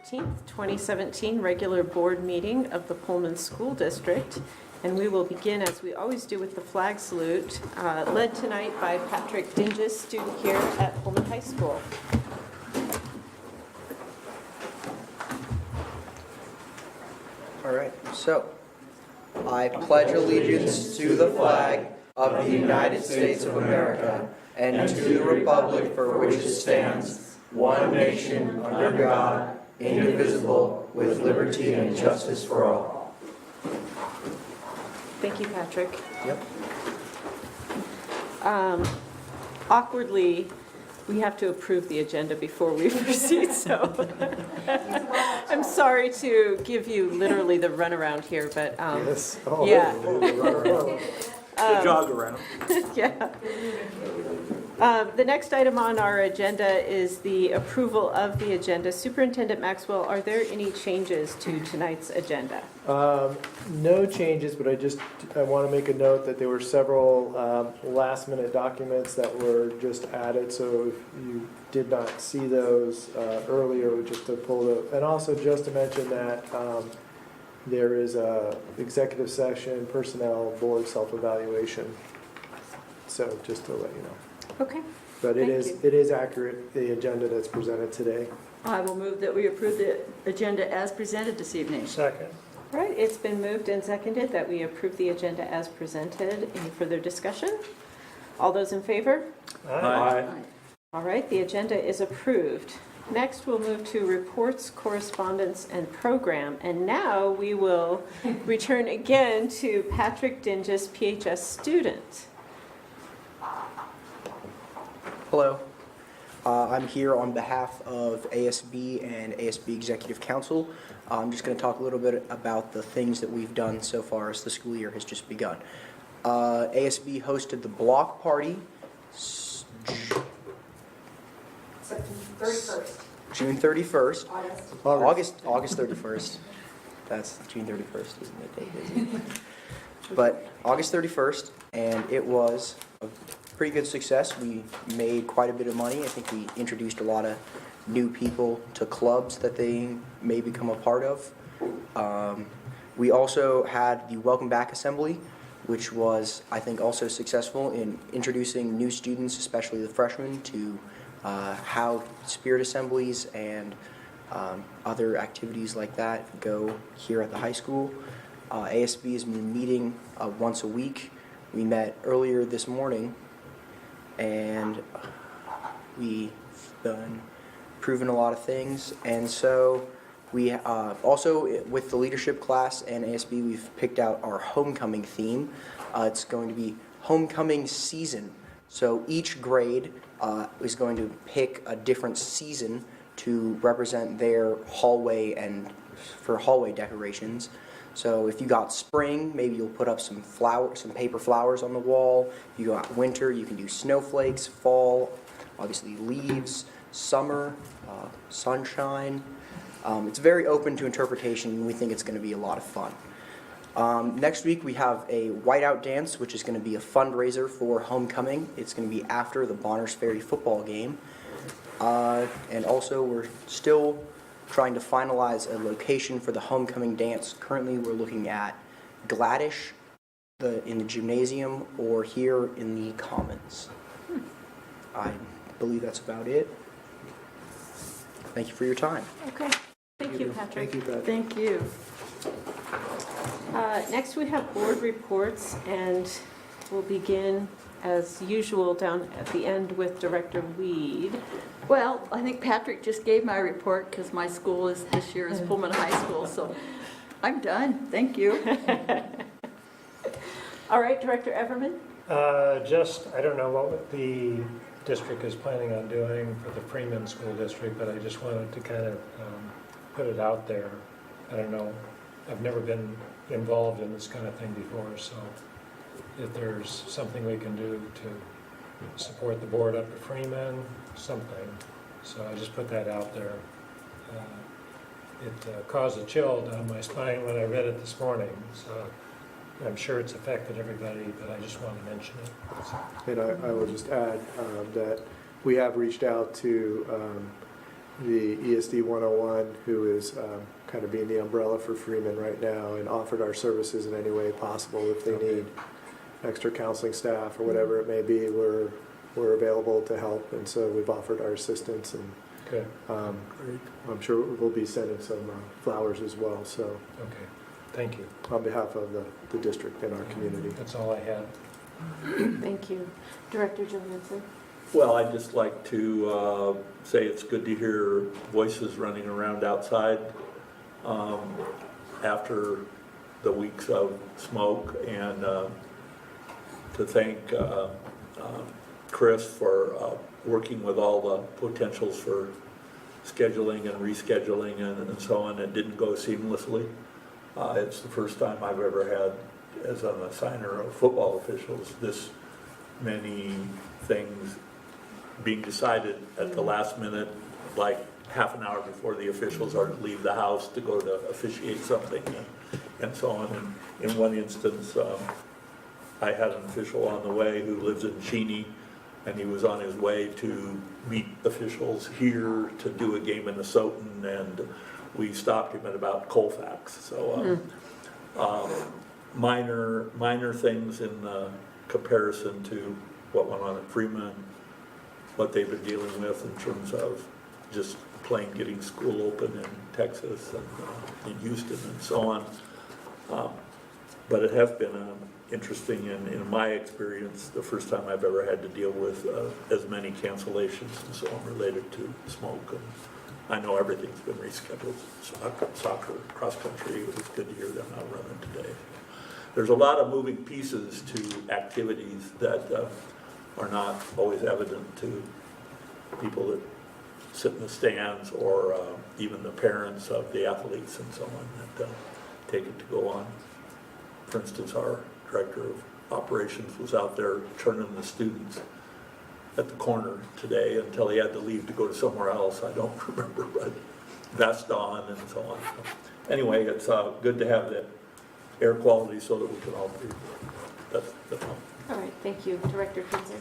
13th, 2017 regular board meeting of the Pullman School District. And we will begin, as we always do, with the flag salute, led tonight by Patrick Dinges, student here at Pullman High School. All right, so I pledge allegiance to the flag of the United States of America and to the republic for which it stands, one nation under God, indivisible, with liberty and justice for all. Thank you, Patrick. Yep. Awkwardly, we have to approve the agenda before we proceed, so I'm sorry to give you literally the runaround here, but Yes. Oh, yeah. The jog around. Yeah. The next item on our agenda is the approval of the agenda. Superintendent Maxwell, are there any changes to tonight's agenda? No changes, but I want to make a note that there were several last-minute documents that were just added, so if you did not see those earlier, just to pull those. And also just to mention that there is a executive session, personnel, board self-evaluation. So just to let you know. Okay. But Thank it is accurate, the agenda that's presented today. I will move that we approve the agenda as presented this evening. Second. All right, it's been moved and seconded that we approve the agenda as presented. Any further discussion? All those in favor? Aye. All right, the agenda is approved. Next, we'll move to reports, correspondence, and program. And now we will return again to Patrick Dinges, PHS student. Hello. I'm here on behalf of ASB and ASB Executive Council. I'm just going to talk a little bit about the things that we've done so far as the school year has just begun. ASB hosted the block party June 31st. August 31st. That's June 31st, isn't the date, isn't it? But August 31st, and it was a pretty good success. We made quite a bit of money. I think we introduced a lot of new people to clubs that they may become a part of. We also had the Welcome Back Assembly, which was, I think, also successful in introducing new students, especially the freshmen, to how spirit assemblies and other activities like that go here at the high school. ASB has been meeting once a week. We met earlier this morning, and we've been proving a lot of things. And so we also, with the leadership class and ASB, we've picked out our homecoming theme. It's going to be homecoming season. So each grade is going to pick a different season to represent their hallway and for hallway decorations. So if you got spring, maybe you'll put up some paper flowers on the wall. If you got winter, you can do snowflakes. Fall, obviously leaves. Summer, sunshine. It's very open to interpretation, and we think it's going to be a lot of fun. Next week we have a whiteout dance, which is going to be a fundraiser for homecoming. It's going to be after the Bonners Ferry football game. And also we're still trying to finalize a location for the homecoming dance. Currently we're looking at Gladish in the gymnasium or here in the Commons. I believe that's about it. Thank you for your time. Okay. Thank you, Patrick. Thank you, Patrick. Thank you. Next, we have board reports, and we'll begin, as usual, down at the end with Director Weed. Well, I think Patrick just gave my report because my school this year is Pullman High School, so I'm done. Thank you. All right, Director Everman? I don't know what the district is planning on doing for the Freeman School District, but I just wanted to kind of put it out there. I don't know. I've never been involved in this kind of thing before, so if there's something we can do to support the board up at Freeman, something. So I just put that out there. It caused a chill down my spine when I read it this morning, so I'm sure it's affected everybody, but I just want to mention it. So. And I will just add that we have reached out to the ESD 101, who is kind of being the umbrella for Freeman right now, and offered our services in any way possible. If they need extra counseling staff or whatever it may be, we're available to help, and so we've offered our assistance, and Good. I'm sure we'll be sending some flowers as well, so Okay, thank you. on behalf of the district and our community. That's all I had. Thank you. Director Johansson? Well, I'd just like to say it's good to hear voices running around outside after the weeks of smoke, and to thank Chris for working with all the potentials for scheduling and rescheduling and so on. It didn't go seamlessly. It's the first time I've ever had, as an assigner of football officials, this many things being decided at the last minute, like half an hour before the officials are to leave the house to go to officiate something and so on. And in one instance, I had an official on the way who lives in Cheney, and he was on his way to meet officials here to do a game in the Soton, and we stopped him at about Colfax. So minor things in comparison to what went on at Freeman, what they've been dealing with in terms of just plain getting school open in Texas and in Houston and so on. But it has been interesting, in my experience, the first time I've ever had to deal with as many cancellations and so on related to smoke. And I know everything's been rescheduled, soccer, cross country. It was good to hear them not running today. There's a lot of moving pieces to activities that are not always evident to people that sit in the stands, or even the parents of the athletes and so on that take it to go on. For instance, our director of operations was out there turning the students at the corner today until he had to leave to go to somewhere else. I don't remember, but vest on and so on. So anyway, it's good to have that air quality so that we can all breathe. That's all. All right, thank you. Director Kinzer?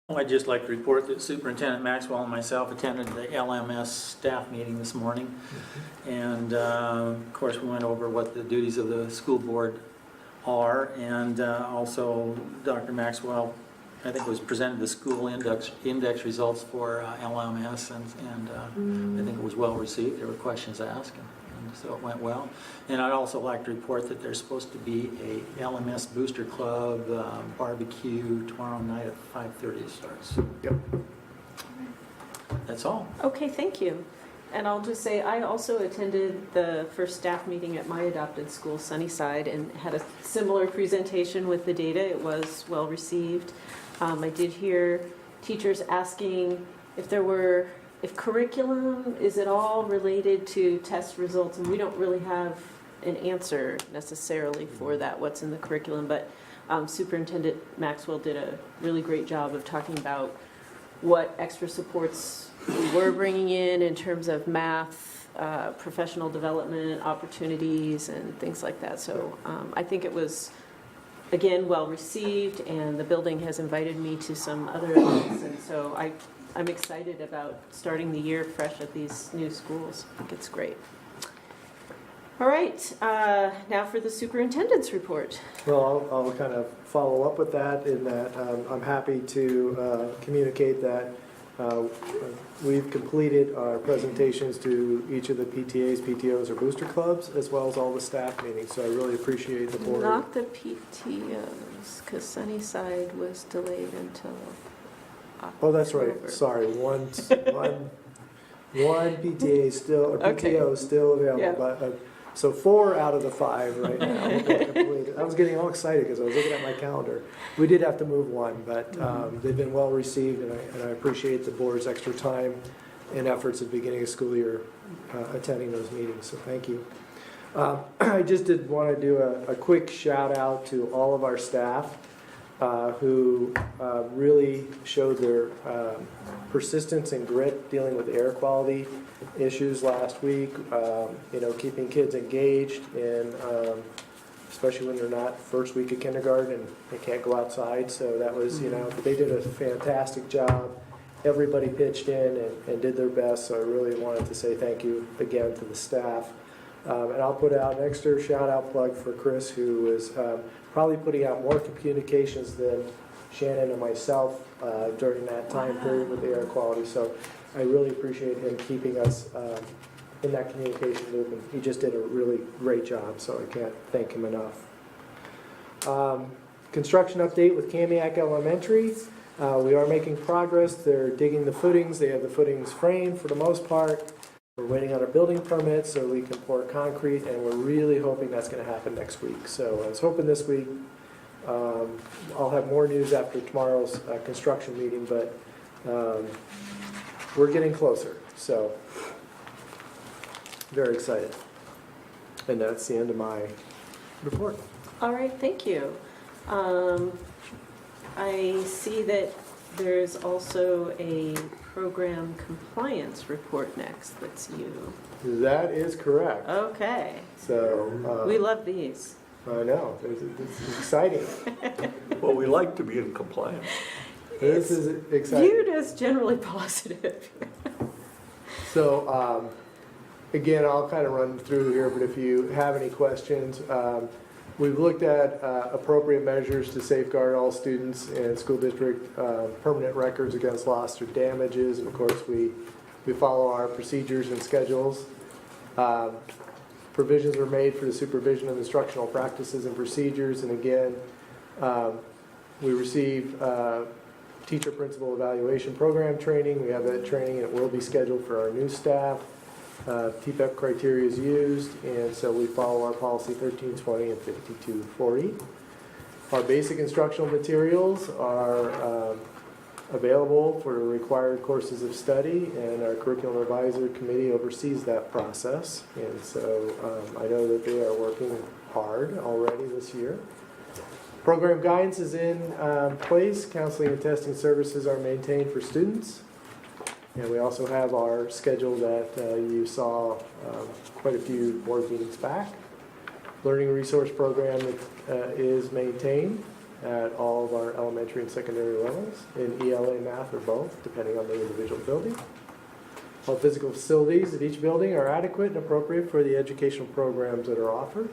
I'd just like to report that Superintendent Maxwell and myself attended the LMS staff meeting this morning. And of course, we went over what the duties of the school board are, and also Dr. Maxwell, I think, was presented the school index results for LMS, and I think it was well received. There were questions asked, and so it went well. And I'd also like to report that there's supposed to be a LMS Booster Club barbecue tomorrow night at 5:30 it starts. Yep. That's all. Okay, thank you. And I'll just say, I also attended the first staff meeting at my adopted school, Sunnyside, and had a similar presentation with the data. It was well received. I did hear teachers asking if curriculum, is it all related to test results? And we don't really have an answer necessarily for that, what's in the curriculum, but Superintendent Maxwell did a really great job of talking about what extra supports we were bringing in terms of math, professional development opportunities, and things like that. So I think it was, again, well received, and the building has invited me to some other events, and so I'm excited about starting the year fresh at these new schools. I think it's great. All right, now for the superintendent's report. Well, I'll kind of follow up with that in that I'm happy to communicate that we've completed our presentations to each of the PTAs, PTOs, or booster clubs, as well as all the staff meetings. So I really appreciate the board. Not the PTOs, because Sunnyside was delayed until October. Oh, that's right. Sorry, one PTA is still, or PTO is still available. Yeah. But, so 4 out of the 5 right now will be completed. I was getting all excited because I was looking at my calendar. We did have to move one, but they've been well received, and I appreciate the board's extra time and efforts at the beginning of school year attending those meetings. So thank you. I just did want to do a quick shout out to all of our staff who really showed their persistence and grit dealing with air quality issues last week, keeping kids engaged, and especially when they're not first week of kindergarten and they can't go outside. So that was, they did a fantastic job. everybody pitched in and did their best, so I really wanted to say thank you again to the staff. And I'll put out an extra shout-out plug for Chris, who is probably putting out more communications than Shannon and myself during that time period with the air quality. So I really appreciate him keeping us in that communication loop, and he just did a really great job, so I can't thank him enough. Construction update with Kamiak Elementary. We are making progress. They're digging the footings. They have the footings framed for the most part. We're waiting on our building permit so we can pour concrete, and we're really hoping that's going to happen next week. So I was hoping this week. I'll have more news after tomorrow's construction meeting, but we're getting closer. So very excited. And that's the end of my report. All right, thank you. I see that there's also a program compliance report next. That's you. That is correct. Okay. So We love these. I know. It's exciting. Well, we like to be in compliance. This is exciting. Viewed as generally positive. So, again, I'll kind of run through here, but if you have any questions, we've looked at appropriate measures to safeguard all students and school district permanent records against loss or damages. And of course, we follow our procedures and schedules. Provisions were made for the supervision of instructional practices and procedures. And again, we received teacher principal evaluation program training. We have that training, and it will be scheduled for our new staff. TPEP criteria is used, and so we follow our policy 1320 and 5240. Our basic instructional materials are available for required courses of study, and our curriculum advisory committee oversees that process. And so I know that they are working hard already this year. Program guidance is in place. Counseling and testing services are maintained for students. And we also have our schedule that you saw quite a few board meetings back. Learning resource program is maintained at all of our elementary and secondary levels in ELA, math, or both, depending on the individual building. All physical facilities at each building are adequate and appropriate for the educational programs that are offered.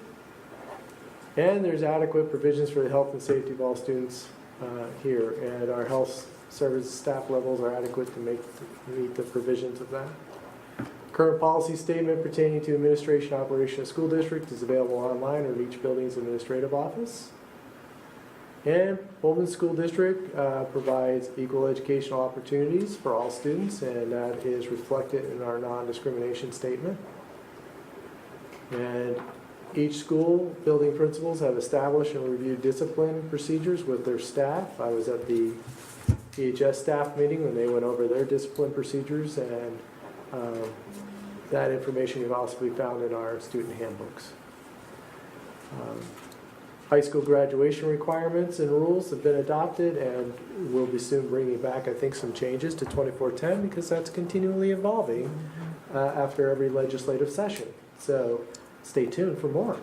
And there's adequate provisions for the health and safety of all students here. And our health service staff levels are adequate to meet the provisions of that. Current policy statement pertaining to administration and operation of school district is available online or in each building's administrative office. And Pullman School District provides equal educational opportunities for all students, and that is reflected in our non-discrimination statement. And each school building principals have established and reviewed discipline procedures with their staff. I was at the EHS staff meeting when they went over their discipline procedures, and that information can also be found in our student handbooks. High school graduation requirements and rules have been adopted, and we'll be soon bringing back, I think, some changes to 2410 because that's continually evolving after every legislative session. So stay tuned for more.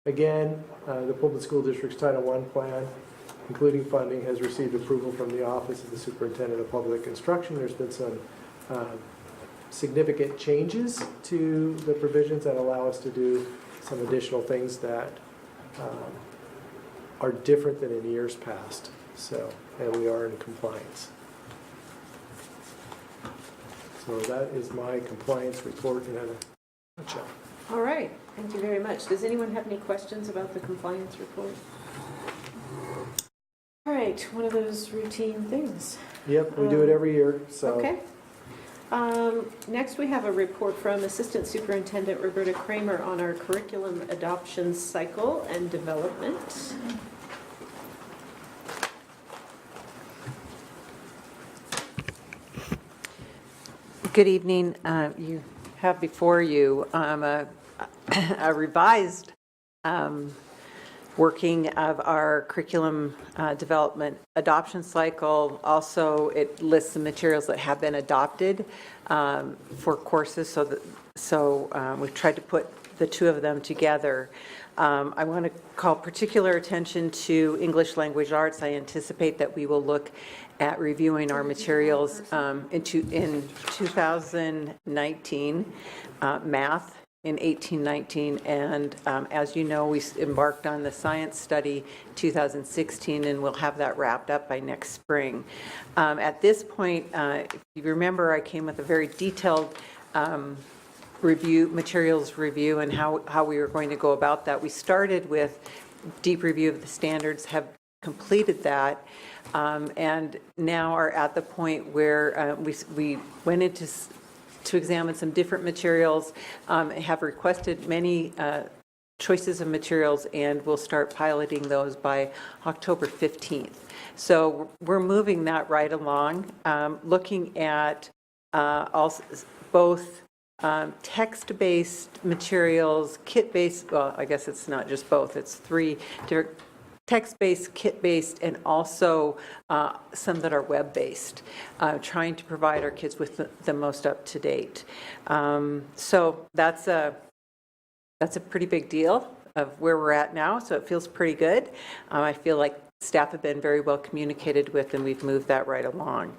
Again, the Pullman School District's Title I plan, including funding, has received approval from the Office of the Superintendent of Public Instruction. There's been some significant changes to the provisions that allow us to do some additional things that are different than in years past. So, and we are in compliance. So that is my compliance report in a nutshell. All right, thank you very much. Does anyone have any questions about the compliance report? All right, one of those routine things. Yep, we do it every year, so. Okay. Next, we have a report from Assistant Superintendent Roberta Kramer on our curriculum adoption cycle and development. Good evening. You have before you a revised working of our curriculum development adoption cycle. Also, it lists the materials that have been adopted for courses. So we've tried to put the two of them together. I want to call particular attention to English language arts. I anticipate that we will look at reviewing our materials in 2019, math in 1819, and as you know, we embarked on the science study 2016, and we'll have that wrapped up by next spring. At this point, if you remember, I came with a very detailed materials review, and how we were going to go about that. We started with deep review of the standards, have completed that, and now are at the point where we went into to examine some different materials, have requested many choices of materials, and we'll start piloting those by October 15th. So we're moving that right along, looking at also both text-based materials, kit-based, well, I guess it's not just both, it's three different text-based, kit-based, and also some that are web-based, trying to provide our kids with the most up-to-date. So that's a pretty big deal of where we're at now, so it feels pretty good. I feel like staff have been very well communicated with, and we've moved that right along.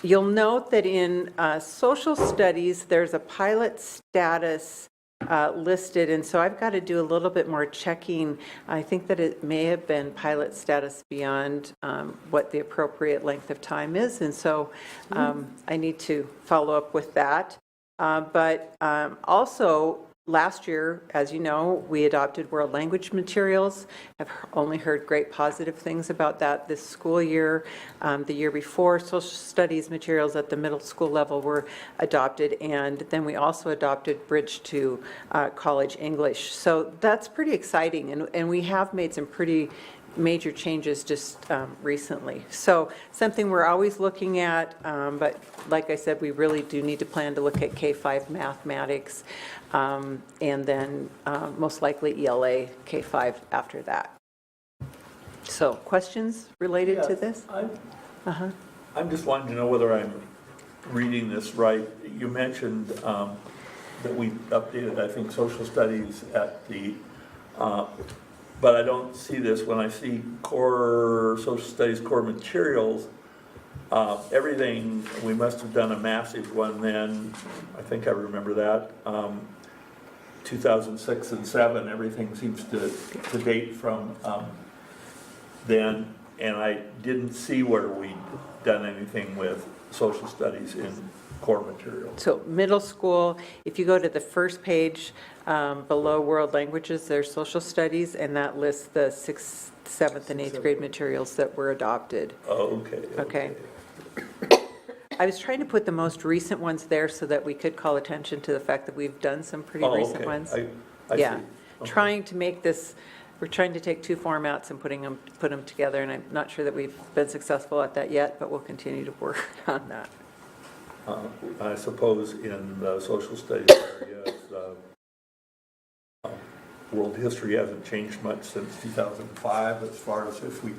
You'll note that in social studies, there's a pilot status listed, and so I've got to do a little bit more checking. I think that it may have been pilot status beyond what the appropriate length of time is, and so I need to follow up with that. But also, last year, as you know, we adopted world language materials. I've only heard great positive things about that this school year. The year before, social studies materials at the middle school level were adopted, and then we also adopted Bridge to College English. So that's pretty exciting, and we have made some pretty major changes just recently. So something we're always looking at, but like I said, we really do need to plan to look at K-5 mathematics, and then most likely ELA K-5 after that. So questions related to this? I'm just wanting to know whether I'm reading this right. You mentioned that we updated, I think, social studies at the but I don't see this when I see core social studies, core materials, everything, we must have done a massive one then, I think I remember that, 2006 and 7, everything seems to date from then, and I didn't see where we'd done anything with social studies in core materials. So middle school, if you go to the first page below world languages, there's social studies, and that lists the 6th, 7th, and 8th grade materials that were adopted. Oh, okay. I was trying to put the most recent ones there so that we could call attention to the fact that we've done some pretty recent ones. I Yeah, see. Okay. trying to make this, we're trying to take two formats and put them together, and I'm not sure that we've been successful at that yet, but we'll continue to work on that. I suppose in the social studies area, world history hasn't changed much since 2005 as far as if we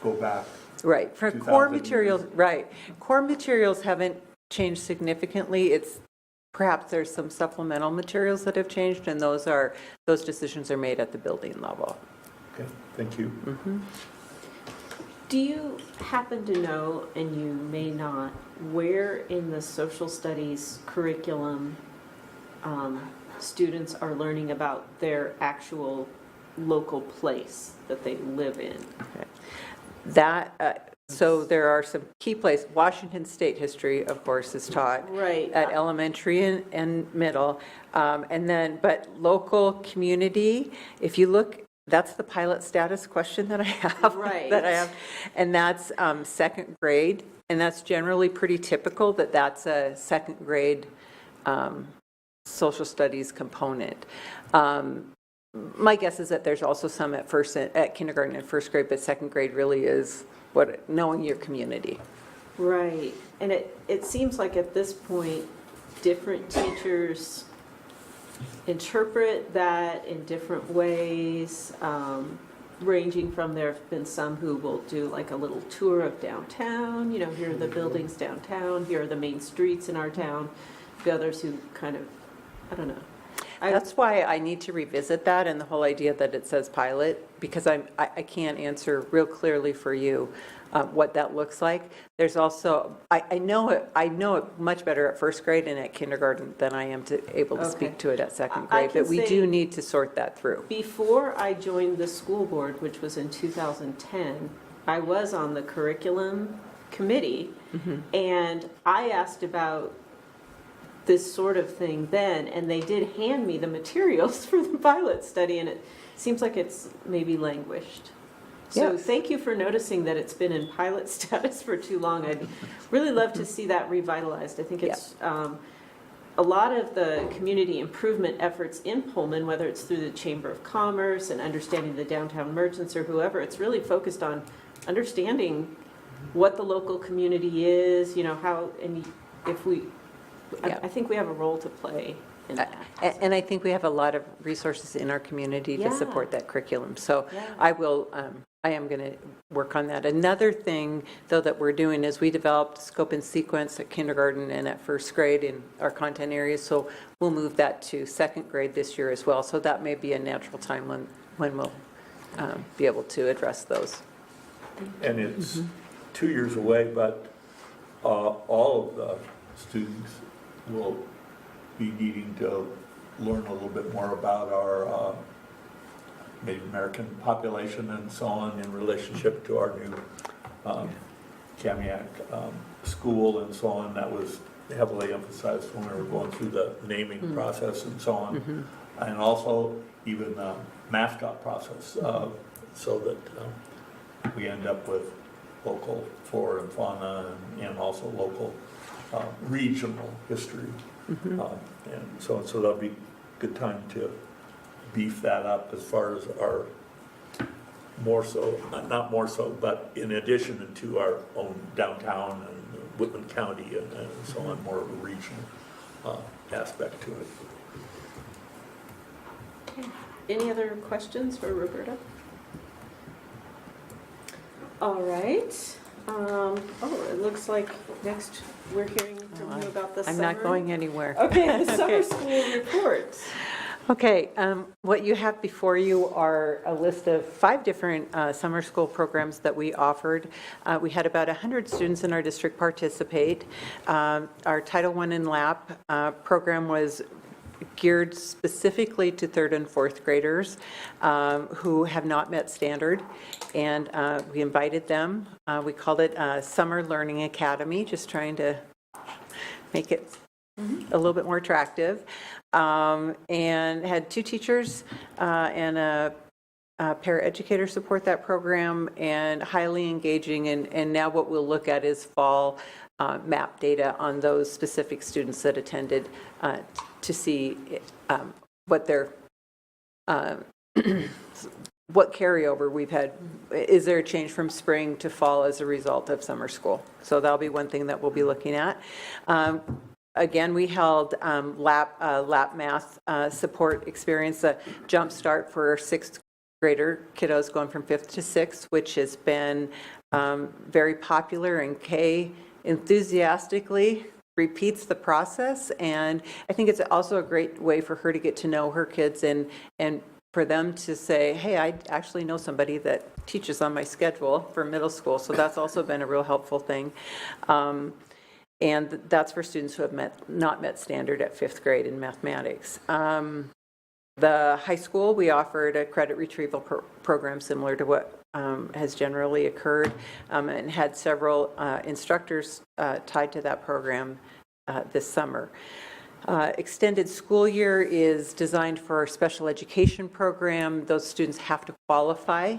go back. Right, for core materials, right. Core materials haven't changed significantly. It's perhaps there's some supplemental materials that have changed, and those decisions are made at the building level. Okay, thank you. Mm-hmm. Do you happen to know, and you may not, where in the social studies curriculum students are learning about their actual local place that they live in? Okay. That, so there are some key places. Washington State history, of course, is taught Right. at elementary and middle. And then, but local community, if you look, that's the pilot status question that I have. Right. That I have, and that's second grade, and that's generally pretty typical that that's a second grade social studies component. My guess is that there's also some at kindergarten and first grade, but second grade really is knowing your community. Right. And it seems like at this point, different teachers interpret that in different ways, ranging from there have been some who will do like a little tour of downtown, here are the buildings downtown, here are the main streets in our town. The others who kind of, I don't know. That's why I need to revisit that and the whole idea that it says pilot, because I can't answer real clearly for you what that looks like. There's also, I know it much better at first grade and at kindergarten than I am able to Okay. speak to it at second I grade, can but we say- do need to sort that through. Before I joined the school board, which was in 2010, I was on the curriculum committee, and I asked about this sort of thing then, and they did hand me the materials for the pilot study, and it seems like it's maybe languished. So Yes. thank you for noticing that it's been in pilot status for too long. I'd really love to see that revitalized. I think it's a lot of the community improvement efforts in Pullman, whether it's through the Chamber of Commerce and understanding the downtown merchants or whoever, it's really focused on understanding what the local community is, how, and if we, Yeah. I think we have a role to play in that. And I think we have a lot of resources in our community to Yeah. support that curriculum. So Yeah. I am going to work on that. Another thing, though, that we're doing is we developed scope and sequence at kindergarten and at first grade in our content areas. So we'll move that to second grade this year as well. So that may be a natural time when we'll be able to address those. And it's 2 years away, but all of the students will be needing to learn a little bit more about our Native American population and so on in relationship to our new Kamiak school and so on. That was heavily emphasized when we were going through the naming process and so on. And also even the mascot process, so that we end up with local flora and fauna and also local regional history. And so that'll be a good time to beef that up as far as our not more so, but in addition to our own downtown and Whitman County and so on, more of a regional aspect to it. Any other questions for Roberta? All right. It looks like next we're hearing from you about the I'm summer. not going anywhere. Okay, the summer school report. Okay, what you have before you are a list of 5 different summer school programs that we offered. We had about 100 students in our district participate. Our Title I in LAP program was geared specifically to 3rd and 4th graders who have not met standard, and we invited them. We called it Summer Learning Academy, just trying to make it a little bit more attractive, and had 2 teachers and a paraeducator support that program, and highly engaging. And now what we'll look at is fall map data on those specific students that attended to see what their what carryover we've had. Is there a change from spring to fall as a result of summer school? So that'll be one thing that we'll be looking at. Again, we held lap math support experience, a jump start for our 6th grader kiddos going from 5th to 6th, which has been very popular, and Kay enthusiastically repeats the process. And I think it's also a great way for her to get to know her kids and for them to say, hey, I actually know somebody that teaches on my schedule for middle school. So that's also been a real helpful thing. And that's for students who have not met standard at 5th grade in mathematics. The high school, we offered a credit retrieval program similar to what has generally occurred, and had several instructors tied to that program this summer. Extended school year is designed for our special education program. Those students have to qualify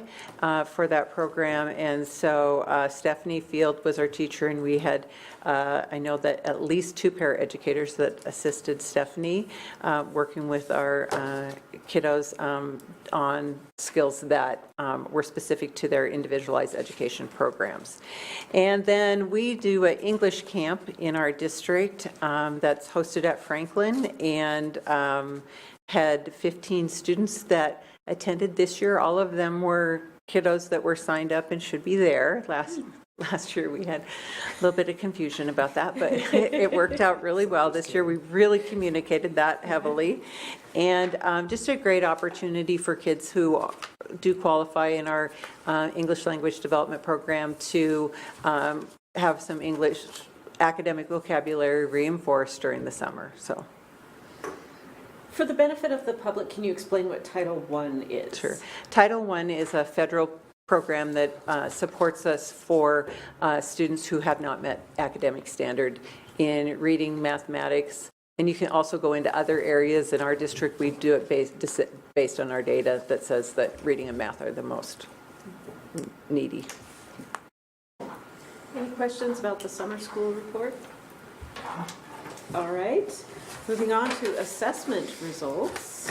for that program. And so Stephanie Field was our teacher, and we had, I know that at least 2 paraeducators that assisted Stephanie, working with our kiddos on skills that were specific to their individualized education programs. And then we do an English camp in our district that's hosted at Franklin, and had 15 students that attended this year. All of them were kiddos that were signed up and should be there. Last year, we had a little bit of confusion about that, but it worked out really well. This year, we really communicated that heavily. And just a great opportunity for kids who do qualify in our English language development program to have some English academic vocabulary reinforced during the summer, so. For the benefit of the public, can you explain what Title I is? Sure. Title I is a federal program that supports us for students who have not met academic standard in reading, mathematics, and you can also go into other areas. In our district, we do it based on our data that says that reading and math are the most needy. Any questions about the summer school report? All right, moving on to assessment results.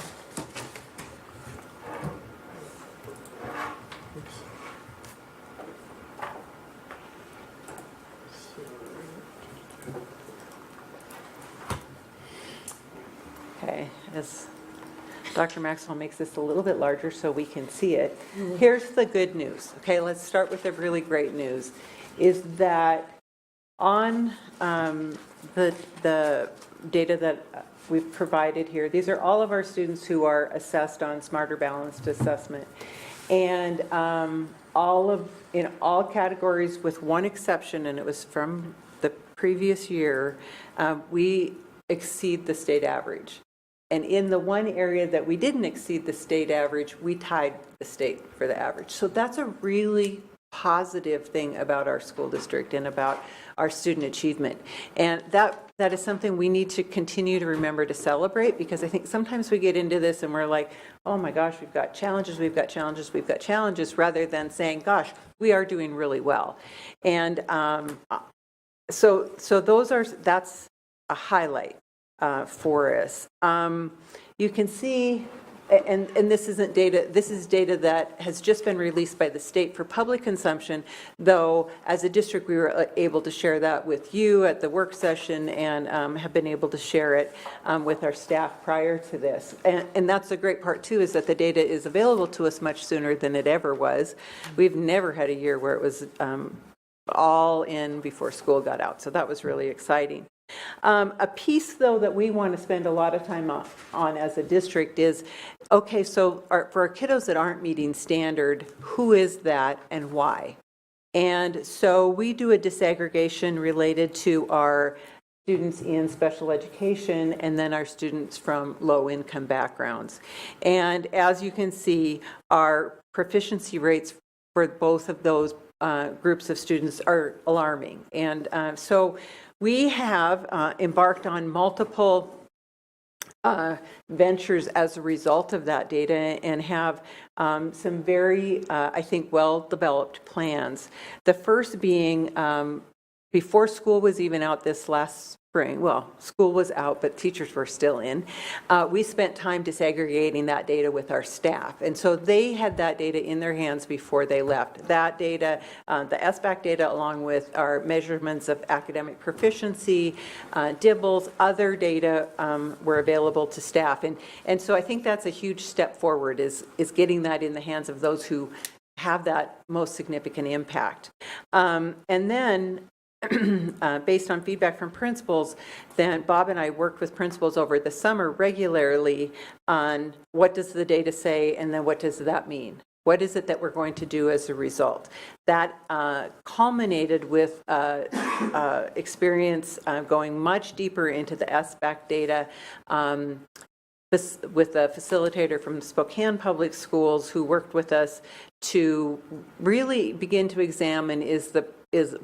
Okay, as Dr. Maxwell makes this a little bit larger so we can see it. Here's the good news. Okay, let's start with the really great news, is that on the data that we've provided here, these are all of our students who are assessed on Smarter Balanced Assessment. And in all categories with one exception, and it was from the previous year, we exceed the state average. And in the one area that we didn't exceed the state average, we tied the state for the average. So that's a really positive thing about our school district and about our student achievement. And that is something we need to continue to remember to celebrate, because I think sometimes we get into this and we're like, oh my gosh, we've got challenges, we've got challenges, we've got challenges, rather than saying, gosh, we are doing really well. And so that's a highlight for us. You can see, and this isn't data, this is data that has just been released by the state for public consumption, though as a district we were able to share that with you at the work session and have been able to share it with our staff prior to this. And that's the great part too, is that the data is available to us much sooner than it ever was. We've never had a year where it was all in before school got out, so that was really exciting. A piece, though, that we want to spend a lot of time on as a district is, okay, so for our kiddos that aren't meeting standard, who is that and why? And so we do a disaggregation related to our students in special education and then our students from low-income backgrounds. And as you can see, our proficiency rates for both of those groups of students are alarming. And so we have embarked on multiple ventures as a result of that data and have some very, I think, well-developed plans. The first being, before school was even out this last spring, well, school was out, but teachers were still in, we spent time disaggregating that data with our staff. And so they had that data in their hands before they left. That data, the SBAC data, along with our measurements of academic proficiency, DIBELS, other data were available to staff. And so I think that's a huge step forward, is getting that in the hands of those who have that most significant impact. And then based on feedback from principals, then Bob and I worked with principals over the summer regularly on what does the data say and then what does that mean? What is it that we're going to do as a result? That culminated with experience going much deeper into the SBAC data with a facilitator from Spokane Public Schools who worked with us to really begin to examine is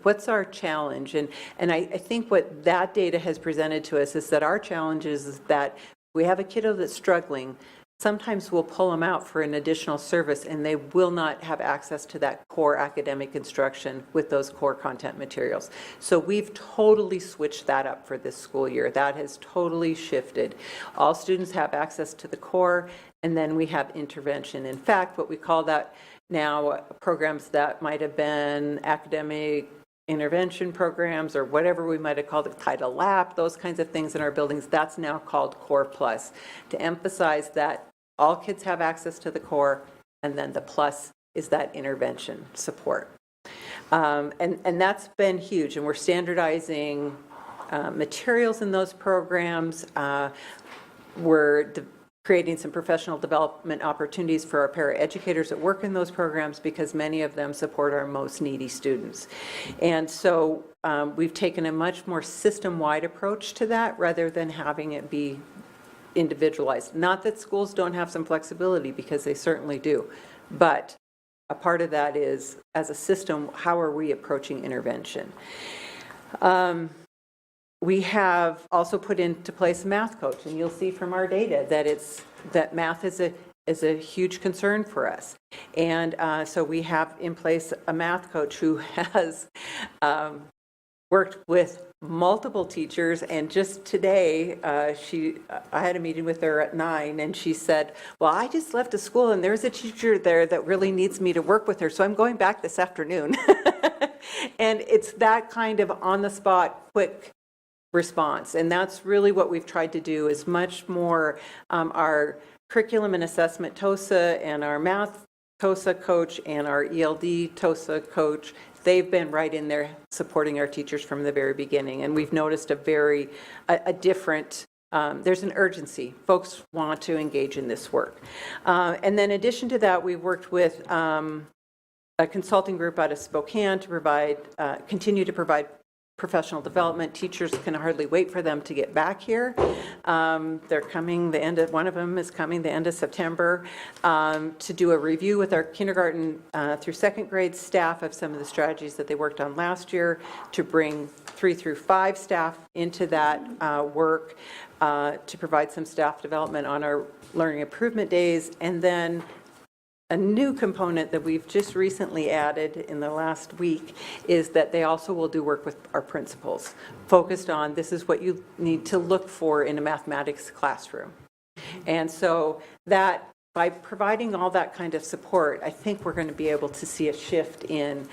what's our challenge. And I think what that data has presented to us is that our challenge is that we have a kiddo that's struggling. Sometimes we'll pull them out for an additional service and they will not have access to that core academic instruction with those core content materials. So we've totally switched that up for this school year. That has totally shifted. All students have access to the core, and then we have intervention. In fact, what we call that now, programs that might have been academic intervention programs or whatever we might have called it, Title LAP, those kinds of things in our buildings, that's now called Core Plus, to emphasize that all kids have access to the core, and then the plus is that intervention support. And that's been huge, and we're standardizing materials in those programs. We're creating some professional development opportunities for our paraeducators that work in those programs because many of them support our most needy students. And so we've taken a much more system-wide approach to that rather than having it be individualized. Not that schools don't have some flexibility, because they certainly do, but a part of that is, as a system, how are we approaching intervention? We have also put into place a math coach, and you'll see from our data that math is a huge concern for us. And so we have in place a math coach who has worked with multiple teachers, and just today, I had a meeting with her at 9, and she said, well, I just left a school and there's a teacher there that really needs me to work with her, so I'm going back this afternoon. And it's that kind of on-the-spot, quick response, and that's really what we've tried to do, is much more our curriculum and assessment TOSA and our math TOSA coach and our ELD TOSA coach. They've been right in there supporting our teachers from the very beginning, and we've noticed a different, there's an urgency. Folks want to engage in this work. And then in addition to that, we've worked with a consulting group out of Spokane to continue to provide professional development. Teachers can hardly wait for them to get back here. They're coming one of them is coming the end of September to do a review with our kindergarten through second grade staff of some of the strategies that they worked on last year, to bring 3 through 5 staff into that work, to provide some staff development on our learning improvement days, and then a new component that we've just recently added in the last week is that they also will do work with our principals, focused on this is what you need to look for in a mathematics classroom. And so that, by providing all that kind of support, I think we're going to be able to see a shift in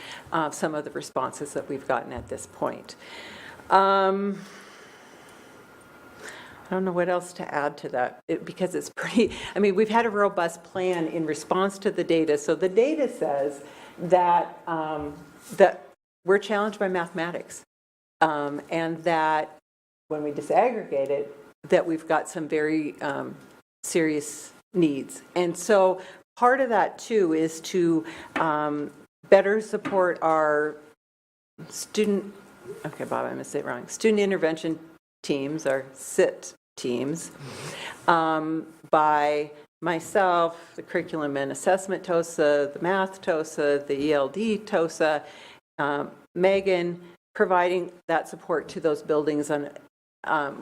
some of the responses that we've gotten at this point. I don't know what else to add to that, because it's pretty, we've had a robust plan in response to the data. So the data says that, that we're challenged by mathematics, and that when we disaggregate it, that we've got some very serious needs. And so part of that too is to better support our student intervention teams, our SIT teams, by myself, the curriculum and assessment TOSA, the math TOSA, the ELD TOSA, Megan, providing that support to those buildings on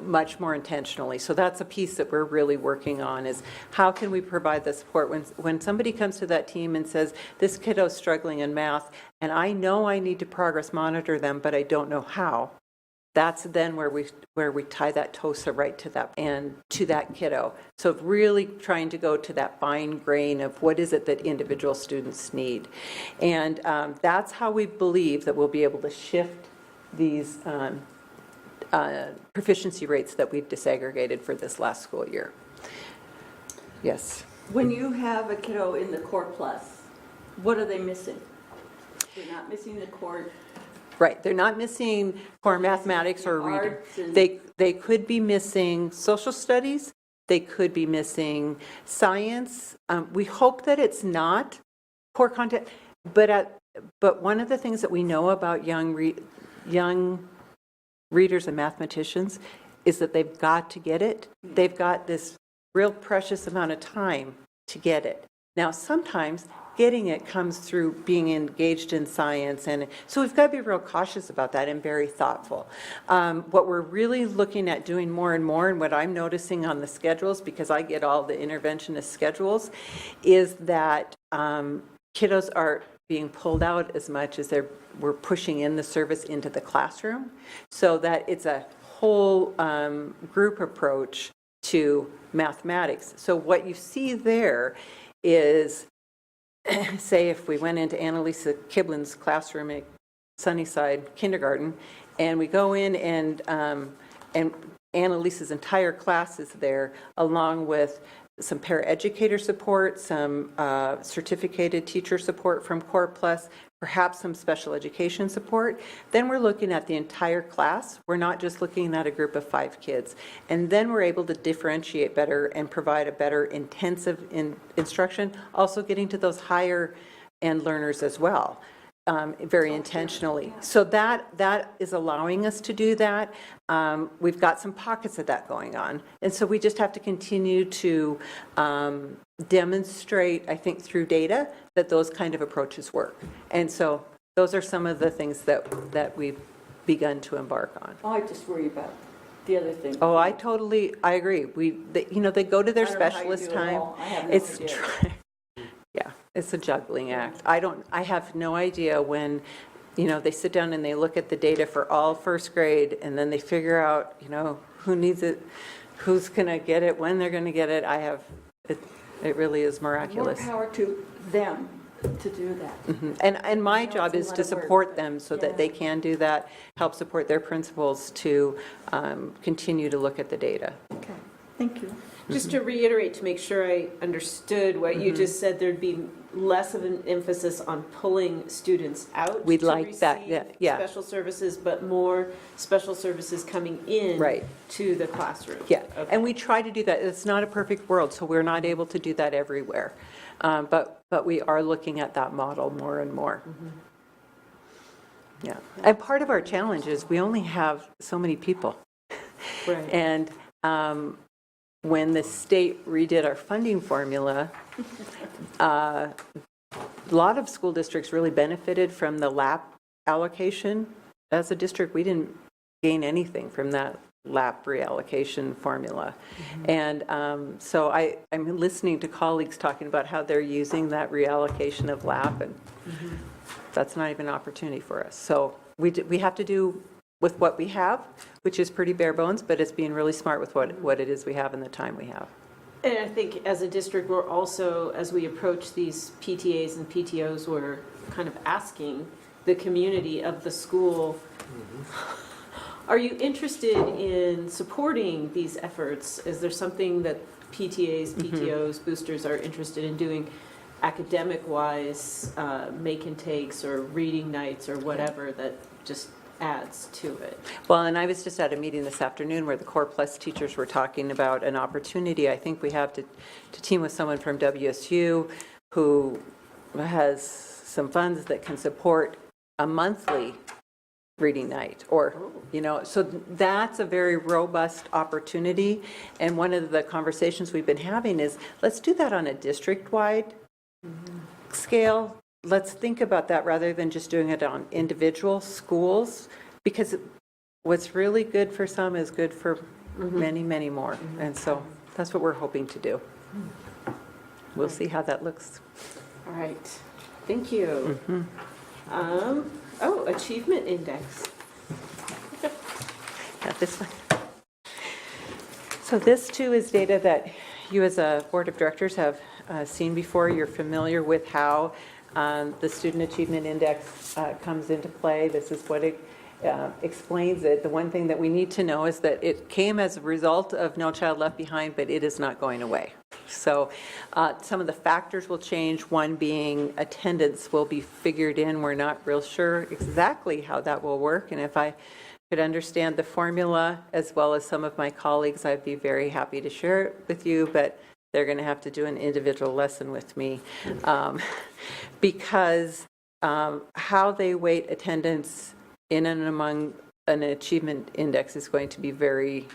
much more intentionally. So that's a piece that we're really working on, is how can we provide the support when somebody comes to that team and says, this kiddo's struggling in math, and I know I need to progress monitor them, but I don't know how. That's then where we tie that TOSA right to that and to that kiddo. So really trying to go to that fine grain of what is it that individual students need. And that's how we believe that we'll be able to shift these proficiency rates that we've disaggregated for this last school year. Yes? When you have a kiddo in the Core Plus, what are they missing? They're not missing the core. Right, they're not missing core mathematics or reading. They could be missing social studies, they could be missing science. We hope that it's not core content, but one of the things that we know about young readers and mathematicians is that they've got to get it. They've got this real precious amount of time to get it. Now, sometimes getting it comes through being engaged in science, and so we've got to be real cautious about that and very thoughtful. What we're really looking at doing more and more, and what I'm noticing on the schedules, because I get all the interventionist schedules, is that kiddos are being pulled out as much as we're pushing in the service into the classroom, so that it's a whole group approach to mathematics. So what you see there is, say if we went into Annalisa Kiblin's classroom at Sunnyside Kindergarten, and we go in and Annalisa's entire class is there, along with some paraeducator support, some certificated teacher support from Core Plus, perhaps some special education support. Then we're looking at the entire class. We're not just looking at a group of 5 kids. And then we're able to differentiate better and provide a better intensive instruction, also getting to those higher end learners as well. Very intentionally. So that is allowing us to do that. We've got some pockets of that going on. And so we just have to continue to demonstrate, I think, through data that those kind of approaches work. And so those are some of the things that we've begun to embark on. I just worry about the other thing. Oh, I agree. They go to their I don't know how you specialist do it time. all. I have no It's idea. Yeah, it's a juggling act. I have no idea when, they sit down and they look at the data for all first grade, and then they figure out, who needs it, who's going to get it, when they're going to get it. It really is miraculous. More power to them to do that. Mhm. And my job is to support them so that they can do that, help support their principals to continue to look at the data. Okay, thank you. Just to reiterate, to make sure I understood what you just said, there'd be less of an emphasis on pulling students out. We'd to like that, receive yeah. Special services, but more special services coming in Right. to the classroom. Yeah, Okay. and we try to do that. It's not a perfect world, so we're not able to do that everywhere. But we are looking at that model more and more. Yeah, and part of our challenge is we only have so many people. Right. And when the state redid our funding formula, a lot of school districts really benefited from the LAP allocation. As a district, we didn't gain anything from that LAP reallocation formula. And so I'm listening to colleagues talking about how they're using that reallocation of LAP, and that's not even an opportunity for us. So we have to do with what we have, which is pretty bare bones, but it's being really smart with what it is we have and the time we have. And I think as a district, we're also, as we approach these PTAs and PTOs, we're kind of asking the community of the school, are you interested in supporting these efforts? Is there something that PTAs, PTOs, boosters are interested in doing academic-wise, make and takes or reading nights or whatever that just adds to it? Well, and I was just at a meeting this afternoon where the Core Plus teachers were talking about an opportunity. I think we have to team with someone from WSU who has some funds that can support a monthly reading night, or, so that's a very robust opportunity. And one of the conversations we've been having is, let's do that on a district-wide scale. Let's think about that rather than just doing it on individual schools, because what's really good for some is good for many, many more. And so that's what we're hoping to do. We'll see how that looks. All right, thank you. Achievement index. Got this one. So this too is data that you as a board of directors have seen before. You're familiar with how the Student Achievement Index comes into play. This is what it explains it. The one thing that we need to know is that it came as a result of No Child Left Behind, but it is not going away. So some of the factors will change, one being attendance will be figured in. We're not real sure exactly how that will work, and if I could understand the formula as well as some of my colleagues, I'd be very happy to share it with you, but they're going to have to do an individual lesson with me because how they weight attendance in and among an achievement index is going to be very,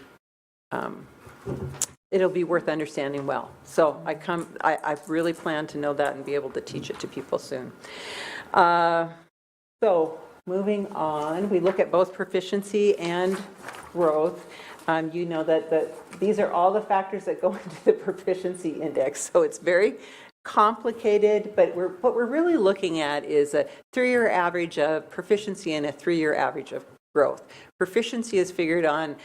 it'll be worth understanding well. So I really plan to know that and be able to teach it to people soon. So moving on, we look at both proficiency and growth. You know that these are all the factors that go into the proficiency index. So it's very complicated, but what we're really looking at is a 3-year average of proficiency and a 3-year average of growth. Proficiency is figured on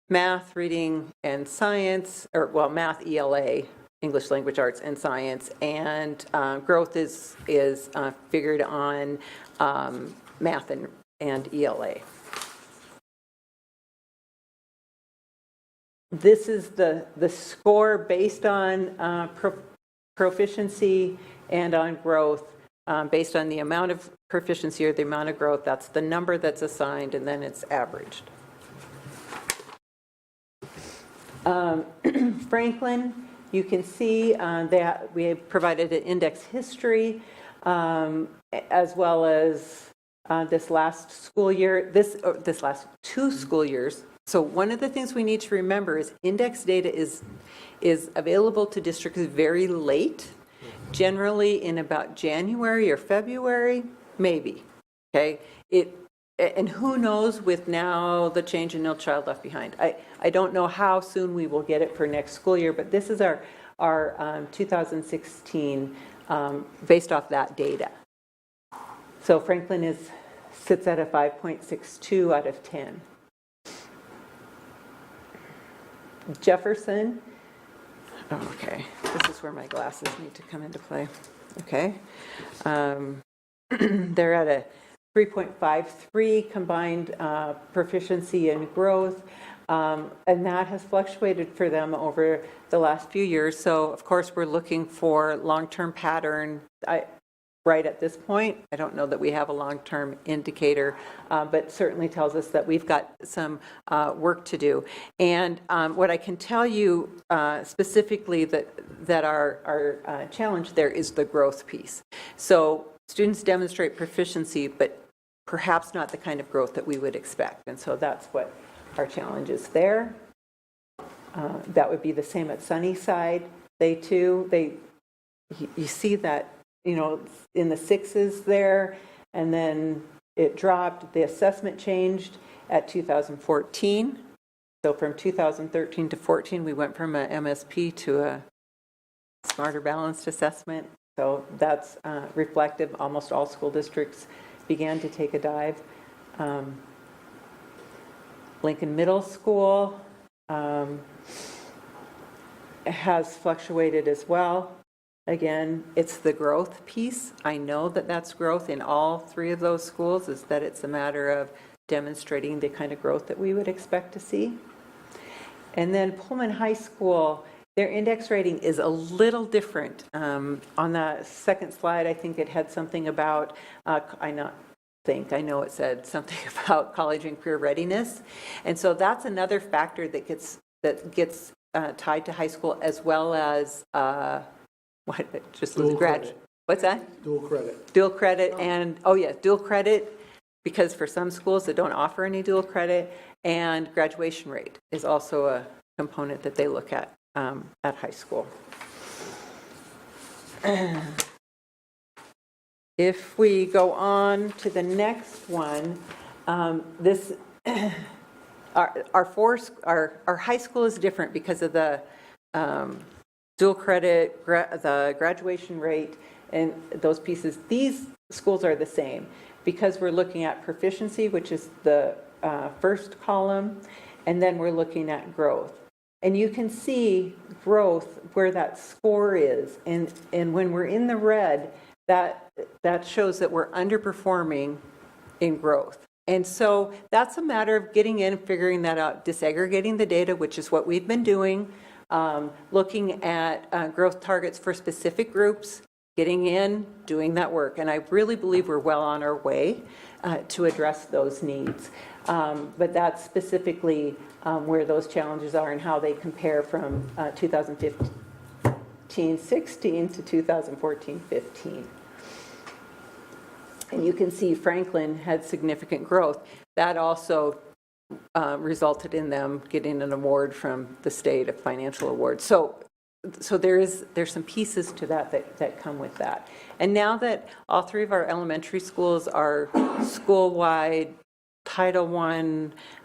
math, reading, and science, math, ELA, English Language Arts and Science, and growth is figured on math and ELA. this is the score based on proficiency and on growth, based on the amount of proficiency or the amount of growth. That's the number that's assigned, and then it's averaged. Franklin, you can see that we have provided an index history, as well as this last school year, this last 2 school years. So one of the things we need to remember is index data is available to districts very late, generally in about January or February, maybe, okay? And who knows with now the change in No Child Left Behind. I don't know how soon we will get it for next school year, but this is our 2016 based off that data. So Franklin sits at a 5.62 out of 10. Jefferson, okay, this is where my glasses need to come into play. Okay, they're at a 3.53 combined proficiency and growth, and that has fluctuated for them over the last few years. So, of course, we're looking for long-term pattern. Right at this point, I don't know that we have a long-term indicator, but certainly tells us that we've got some work to do. And what I can tell you specifically that our challenge there is the growth piece. So students demonstrate proficiency, but perhaps not the kind of growth that we would expect. And so that's what our challenge is there. That would be the same at Sunnyside. You see that, you know, in the 6s there, and then it dropped. The assessment changed at 2014. So from 2013 to 14, we went from a MSP to a smarter balanced assessment. So that's reflective. Almost all school districts began to take a dive. Lincoln Middle School has fluctuated as well. Again, it's the growth piece. I know that that's growth in all 3 of those schools, is that it's a matter of demonstrating the kind of growth that we would expect to see. And then Pullman High School, their index rating is a little different. On the second slide, I think it had something about, I know it said something about college and career readiness. And so that's another factor that gets tied to high school, as well as Dual credit. What's that? Dual credit. Dual credit, and dual credit, because for some schools that don't offer any dual credit, and graduation rate is also a component that they look at high school. If we go on to the next one, this our high school is different because of the dual credit, the graduation rate, and those pieces. These schools are the same because we're looking at proficiency, which is the first column, and then we're looking at growth. And you can see growth where that score is, and when we're in the red, that shows that we're underperforming in growth. And so that's a matter of getting in and figuring that out, disaggregating the data, which is what we've been doing, looking at growth targets for specific groups, getting in, doing that work. And I really believe we're well on our way to address those needs. But that's specifically where those challenges are and how they compare from 2015-16 to 2014-15. And you can see Franklin had significant growth. That also resulted in them getting an award from the state, a financial award. So there's some pieces to that come with that. And now that all 3 of our elementary schools are school-wide Title I,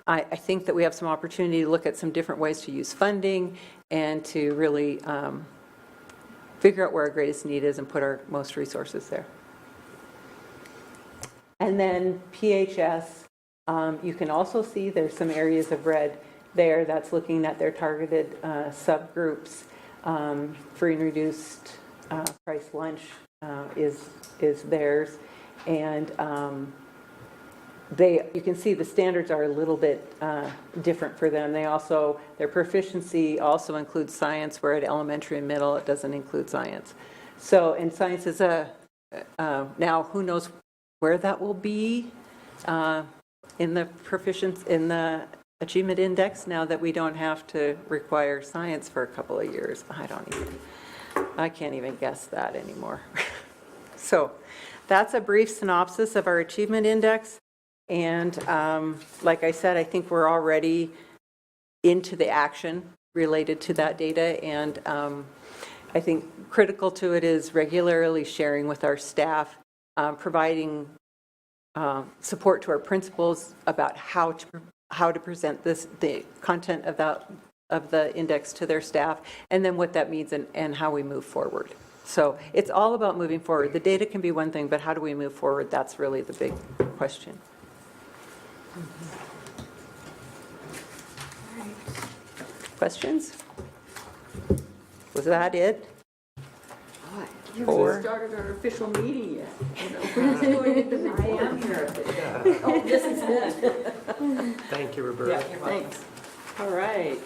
I think that we have some opportunity to look at some different ways to use funding and to really figure out where our greatest need is and put our most resources there. And then PHS, you can also see there's some areas of red there. That's looking at their targeted subgroups. Free and reduced price lunch is theirs. And you can see the standards are a little bit different for them. Their proficiency also includes science, where at elementary and middle, it doesn't include science. So, and science is now who knows where that will be in the achievement index, now that we don't have to require science for a couple of years. I can't even guess that anymore. So that's a brief synopsis of our achievement index. And like I said, I think we're already into the action related to that data. And I think critical to it is regularly sharing with our staff, providing support to our principals about how to present the content of the index to their staff, and then what that means and how we move forward. So it's all about moving forward. The data can be one thing, but how do we move forward? That's really the big question. Questions? Was that it? You Or- haven't started our official meeting yet. Who's going into the report? I am here. Oh, this is it. Thank you, Roberta. Thanks. All right.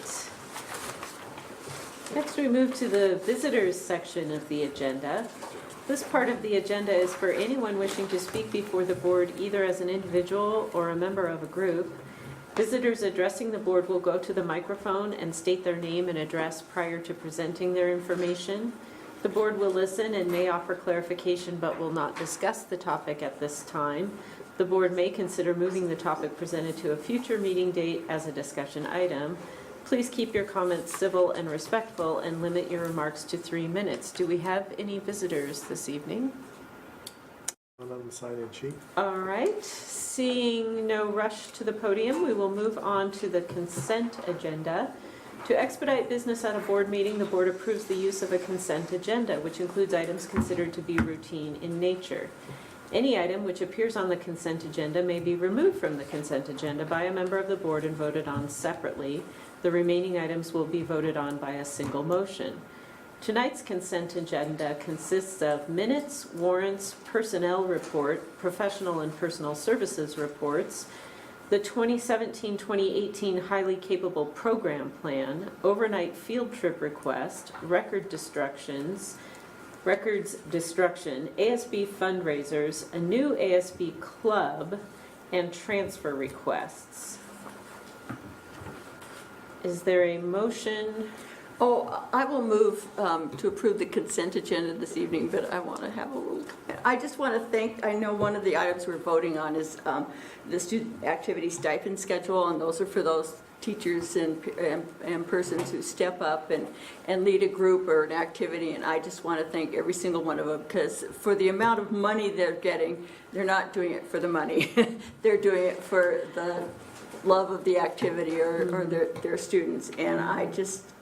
Next, we move to the visitors section of the agenda. This part of the agenda is for anyone wishing to speak before the board, either as an individual or a member of a group. Visitors addressing the board will go to the microphone and state their name and address prior to presenting their information. The board will listen and may offer clarification, but will not discuss the topic at this time. The board may consider moving the topic presented to a future meeting date as a discussion item. Please keep your comments civil and respectful and limit your remarks to 3 minutes. Do we have any visitors this evening? On the sign-in sheet. All right, seeing no rush to the podium, we will move on to the consent agenda. To expedite business at a board meeting, the board approves the use of a consent agenda, which includes items considered to be routine in nature. Any item which appears on the consent agenda may be removed from the consent agenda by a member of the board and voted on separately. The remaining items will be voted on by a single motion. Tonight's consent agenda consists of minutes, warrants, personnel report, professional and personal services reports, the 2017-2018 Highly Capable Program Plan, overnight field trip request, records destruction, ASB fundraisers, a new ASB club, and transfer requests. Is there a motion? Oh, I will move to approve the consent agenda this evening, but I want to have a little, I just want to thank, I know one of the items we're voting on is the student activity stipend schedule, and those are for those teachers and persons who step up and lead a group or an activity, and I just want to thank every single one of them, because for the amount of money they're getting, they're not doing it for the money. They're doing it for the love of the activity or their students, and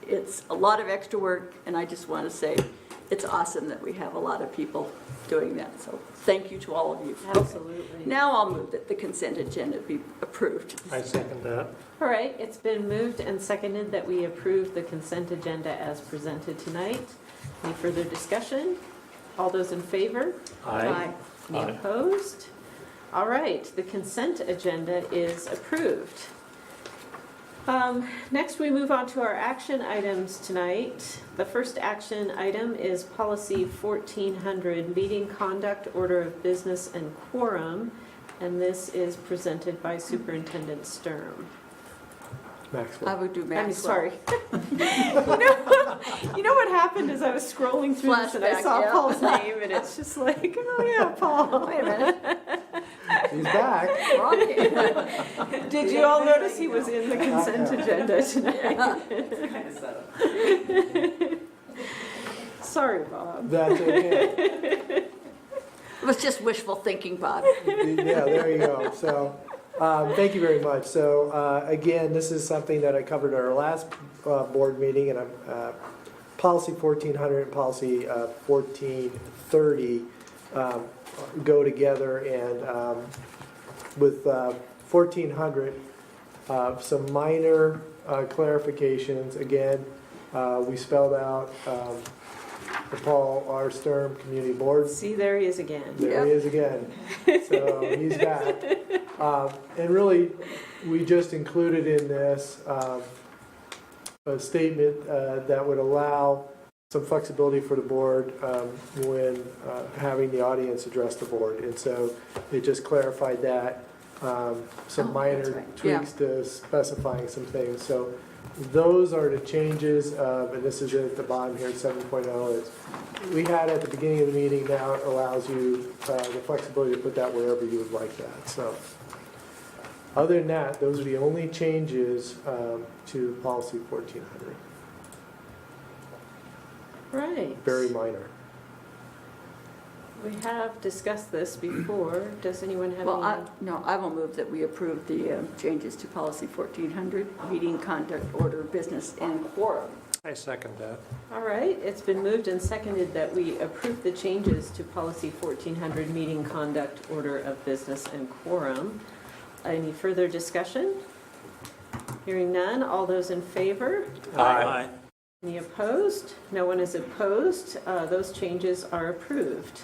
it's a lot of extra work, and I just want to say it's awesome that we have a lot of people doing that, so thank you to all of you. Absolutely. Now I'll move that the consent agenda be approved. I second that. All right, it's been moved and seconded that we approve the consent agenda as presented tonight. Any further discussion? All those in favor? Aye. Any Aye. opposed? All right, the consent agenda is approved. Next, we move on to our action items tonight. The first action item is Policy 1400, Meeting Conduct, Order of Business, and Quorum, and this is presented by Superintendent Sturm. Maxwell. I would do I'm Maxwell. sorry. You know what happened is I was scrolling through this and I Flashback, saw yeah. Paul's name, and it's just like, oh yeah, Paul. Wait a minute. He's back. Wrong. Did you all notice he was in the consent agenda tonight? Sorry, Bob. That's okay. It was just wishful thinking, Bob. Yeah, there you go. So, thank you very much. So, again, this is something that I covered at our last board meeting, and Policy 1400 and Policy 1430 go together, and with 1400, some minor clarifications. Again, we spelled out the Paul R. Sturm Community Board. See, there he is again. There he is again. So he's back. And really, we just included in this a statement that would allow some flexibility for the board when having the audience address the board. And so it just clarified that, some Oh, minor that's right. Yeah. tweaks to specifying some things. So those are the changes, and this is at the bottom here at 7.0. Is we had at the beginning of the meeting, now it allows you the flexibility to put that wherever you would like that. So other than that, those are the only changes to policy 1400. Right. Very minor. We have discussed this before. Does anyone have Well, any? I will move that we approve the changes to policy 1400, meeting conduct, order, business, and quorum. I second that. All right, it's been moved and seconded that we approve the changes to policy 1400, meeting conduct, order of business, and quorum. Any further discussion? Hearing none, all those in favor? Aye. Any opposed? No one is opposed. Those changes are approved.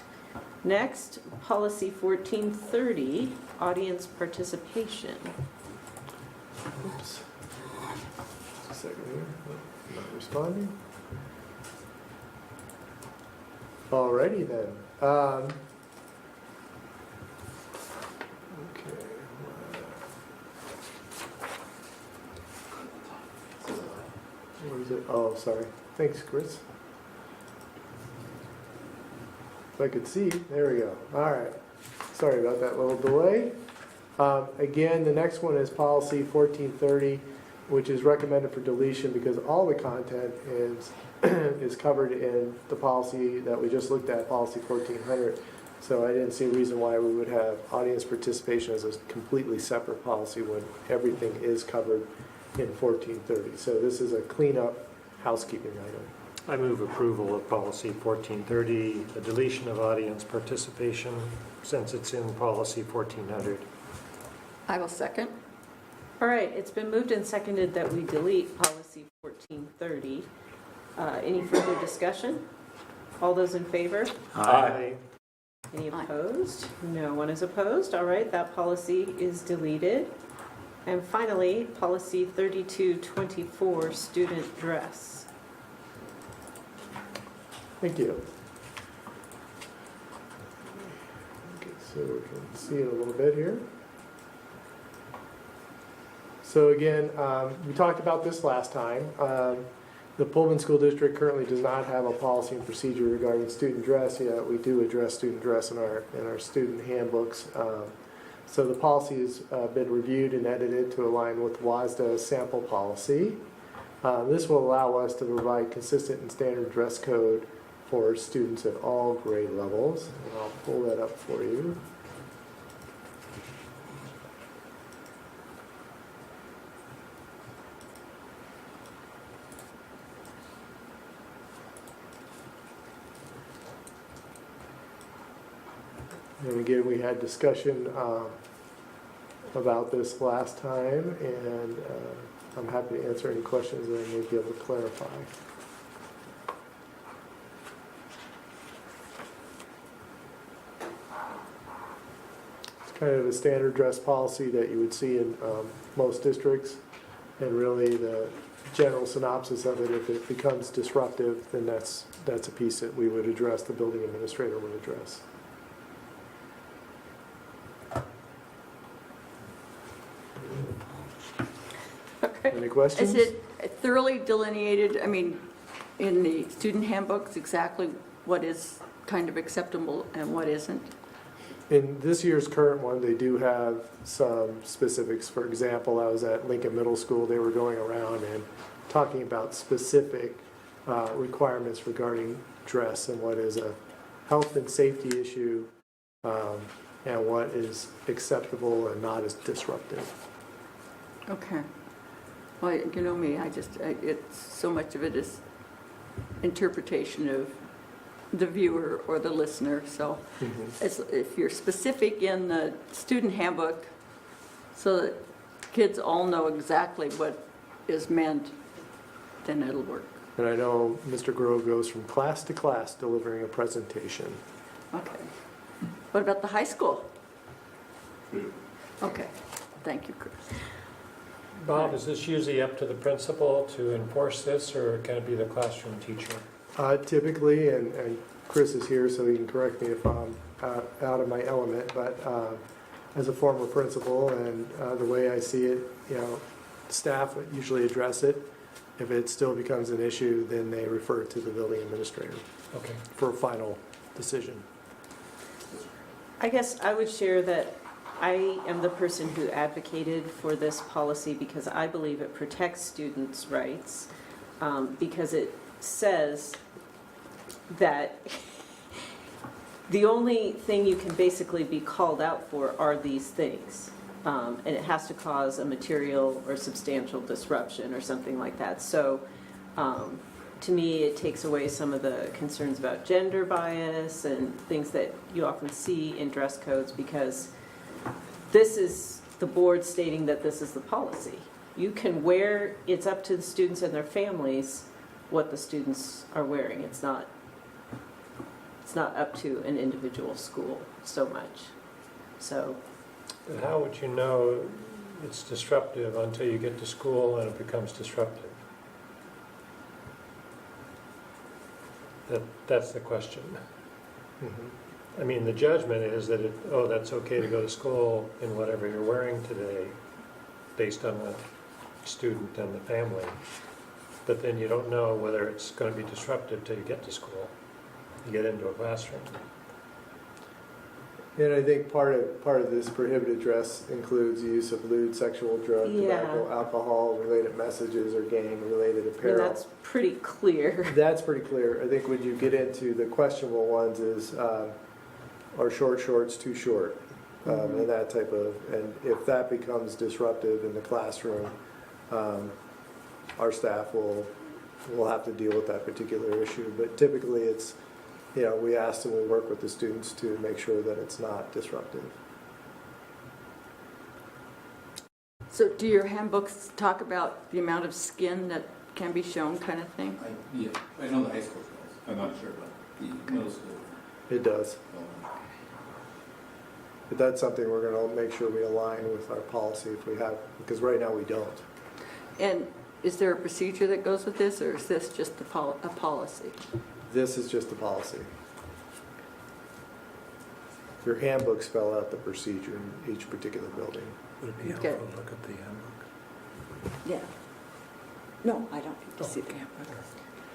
Next, policy 1430, audience participation. Oops. Just a second here. Not responding. Alrighty then. Okay. Where is it? Oh, sorry. Thanks, Chris. If I could see, there we go. All right. Sorry about that little delay. Again, the next one is policy 1430, which is recommended for deletion because all the content is covered in the policy that we just looked at, policy 1400. So I didn't see a reason why we would have audience participation as a completely separate policy when everything is covered in 1430. So this is a cleanup housekeeping item. I move approval of policy 1430, the deletion of audience participation, since it's in policy 1400. I will second. All right, it's been moved and seconded that we delete policy 1430. Any further discussion? All those in favor? Aye. Any Aye. opposed? No one is opposed. All right, that policy is deleted. And finally, policy 3224, student dress. Thank you. Okay, so we can see it a little bit here. So again, we talked about this last time. The Pullman School District currently does not have a policy and procedure regarding student dress yet. We do address student dress in our student handbooks. So the policy has been reviewed and edited to align with WASDA's sample policy. This will allow us to provide consistent and standard dress code for students at all grade levels. And I'll pull that up for you. And again, we had discussion about this last time, and I'm happy to answer any questions that I may be able to clarify. It's kind of a standard dress policy that you would see in most districts, and really the general synopsis of it, if it becomes disruptive, then that's a piece that we would address, the building administrator would address. Any questions? Is it thoroughly delineated, I mean, in the student handbooks, exactly what is kind of acceptable and what isn't? In this year's current one, they do have some specifics. For example, I was at Lincoln Middle School. They were going around and talking about specific requirements regarding dress and what is a health and safety issue and what is acceptable and not as disruptive. Okay. Well, you know me, it's, so much of it is interpretation of the viewer or the listener, so if you're specific in the student handbook so that kids all know exactly what is meant, then it'll work. And I know Mr. Grove goes from class to class delivering a presentation. Okay. What about the high school? Okay, thank you, Chris. Bob, is this usually up to the principal to enforce this, or can it be the classroom teacher? Typically, and Chris is here, so he can correct me if I'm out of my element, but as a former principal and the way I see it, staff usually address it. If it still becomes an issue, then they refer it to the building administrator Okay. for a final decision. I guess I would share that I am the person who advocated for this policy because I believe it protects students' rights, because it says that the only thing you can basically be called out for are these things. And it has to cause a material or substantial disruption or something like that. So to me, it takes away some of the concerns about gender bias and things that you often see in dress codes, because this is the board stating that this is the policy. You can wear, it's up to the students and their families what the students are wearing. It's not up to an individual school so much. So. And how would you know it's disruptive until you get to school and it becomes disruptive? That's the question. Mm-hmm. I mean, the judgment is that, that's okay to go to school in whatever you're wearing today, based on the student and the family. But then you don't know whether it's going to be disruptive till you get to school. You get into a classroom. And I think part of this prohibited dress includes the use of lewd, sexual, drug, tobacco, alcohol-related messages, or gang-related I mean, apparel. that's pretty clear. That's pretty clear. I think when you get into the questionable ones is, are short shorts too short? And that type of, and if that becomes disruptive in the classroom, our staff will have to deal with that particular issue. But typically it's, we ask and we work with the students to make sure that it's not disruptive. So do your handbooks talk about the amount of skin that can be shown, kind of thing? Yeah, I know the high school does. I'm not sure about the middle school. It does. But that's something we're going to make sure we align with our policy if we have, because right now we don't. And is there a procedure that goes with this, or is this just a policy? This is just the policy. Your handbooks spell out the procedure in each particular building. Would it be Okay. helpful to look at the handbook? Yeah. No, I don't need to see the handbook.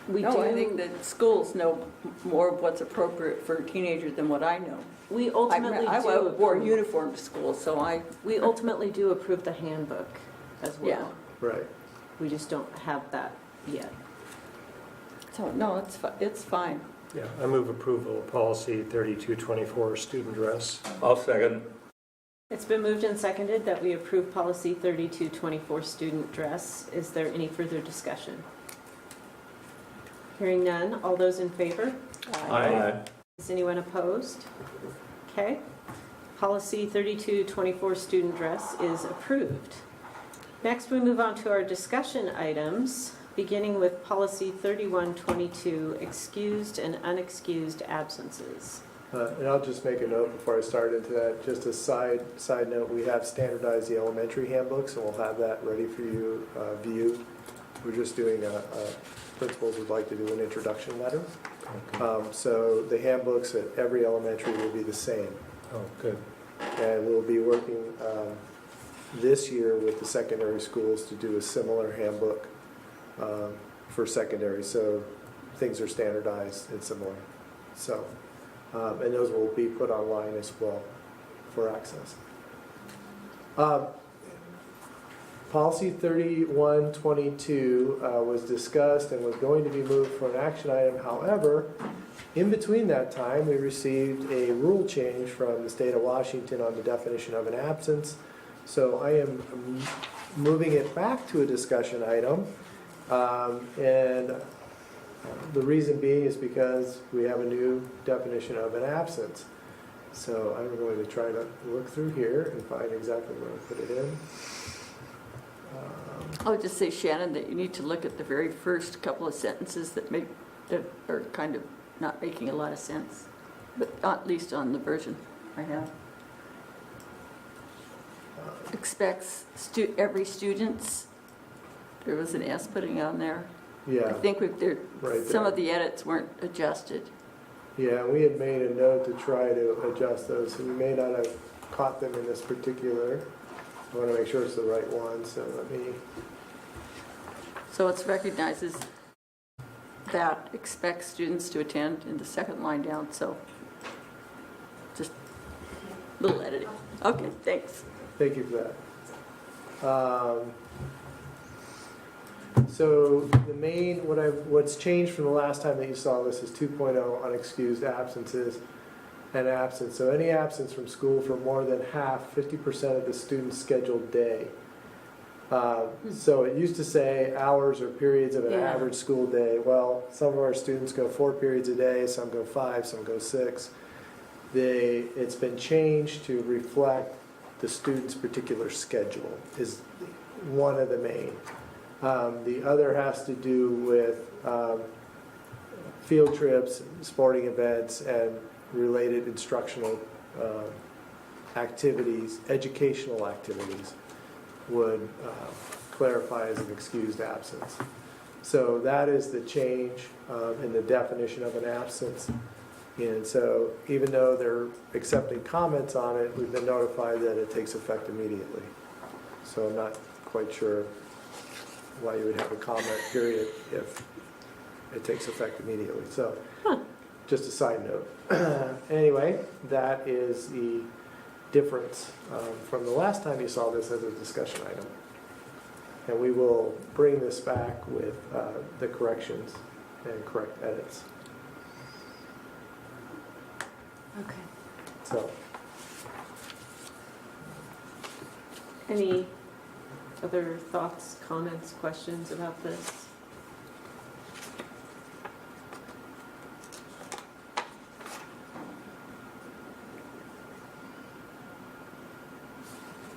We No, I do- think that schools know more of what's appropriate for teenagers than what I know. We ultimately I do wore approve. uniform to school, so We ultimately do approve the handbook as well. Yeah. Right. We just don't have that yet. So, no, it's fine. Yeah, I move approval of policy 3224, student dress. I'll second. It's been moved and seconded that we approve policy 3224, student dress. Is there any further discussion? Hearing none, all those in favor? Aye. Is anyone opposed? Okay. Policy 3224, student dress is approved. Next, we move on to our discussion items, beginning with policy 3122, excused and unexcused absences. And I'll just make a note before I start into that. Just a side note, we have standardized the elementary handbooks, and we'll have that ready for you view. We're just doing principals would like to do an introduction letter. So the handbooks at every elementary will be the same. Oh, good. And we'll be working this year with the secondary schools to do a similar handbook for secondary. So things are standardized and similar. So, and those will be put online as well for access. Policy 3122 was discussed and was going to be moved for an action item. However, in between that time, we received a rule change from the state of Washington on the definition of an absence. So I am moving it back to a discussion item. And the reason being is because we have a new definition of an absence. So I'm going to try to look through here and find exactly where I put it in. I'll just say, Shannon, that you need to look at the very first couple of sentences that are kind of not making a lot of sense, but at least on the version I have. Expects every student's, there was an S putting on there. I Yeah, think Right some there. of the edits weren't adjusted. yeah, we had made a note to try to adjust those, so we may not have caught them in this particular. I want to make sure it's the right one, so let me, So it recognizes that expects students to attend in the second line down, so just a little editing. Okay, thanks. thank you for that. So the main, what's changed from the last time that you saw this is 2.0 unexcused absences and absence. So any absence from school for more than half, 50% of the student's scheduled day. So it used to say hours or periods of an Yeah. average school day. Well, some of our students go 4 periods a day, some go 5, some go 6. It's been changed to reflect the student's particular schedule is one of the main. The other has to do with field trips, sporting events, and related instructional activities, educational activities would clarify as an excused absence. So that is the change in the definition of an absence. And so even though they're accepting comments on it, we've been notified that it takes effect immediately. So I'm not quite sure why you would have a comment period if it takes effect immediately. So just a side note. Anyway, that is the difference from the last time you saw this as a discussion item. And we will bring this back with the corrections and correct edits. Okay. So, Any other thoughts, comments, questions about this?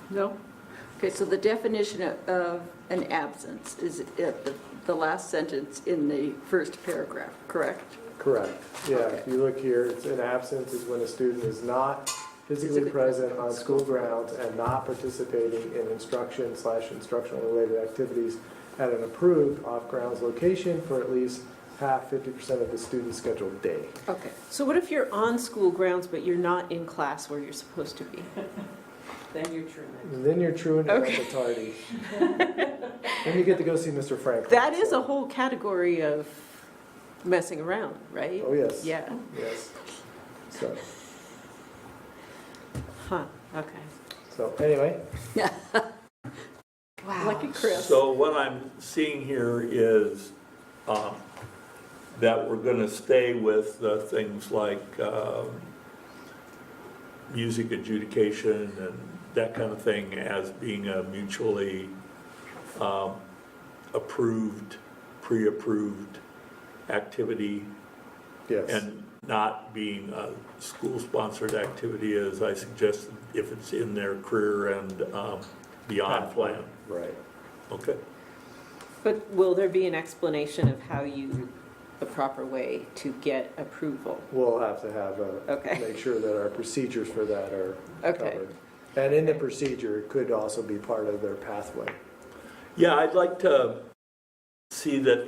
No? Okay, so the definition of an absence is at the last sentence in the first paragraph, correct? correct. Yeah, if you look here, it's an absence is when a student is not physically present on school grounds and not participating in instruction/instructional related activities at an approved off-grounds location for at least half, 50% of the student's scheduled day. Okay. So what if you're on school grounds, but you're not in class where you're supposed to be? Then you're truant. And then you're truant and Okay. at the tardy. Then you get to go see Mr. Franklin. That is so- a whole category of messing around, right? Oh, yes. Yeah. Yes. So, Huh, okay. so anyway, Wow. Lucky Chris. So what I'm seeing here is that we're going to stay with things like music adjudication and that kind of thing as being a mutually approved, pre-approved activity, yes. and not being a school-sponsored activity, as I suggested, if it's in their career and beyond plan. Right. Okay. But will there be an explanation of how the proper way to get approval? We'll have to have Okay. make sure that our procedures for that are Okay. covered. And in the procedure, it could also be part of their pathway. Yeah, I'd like to see that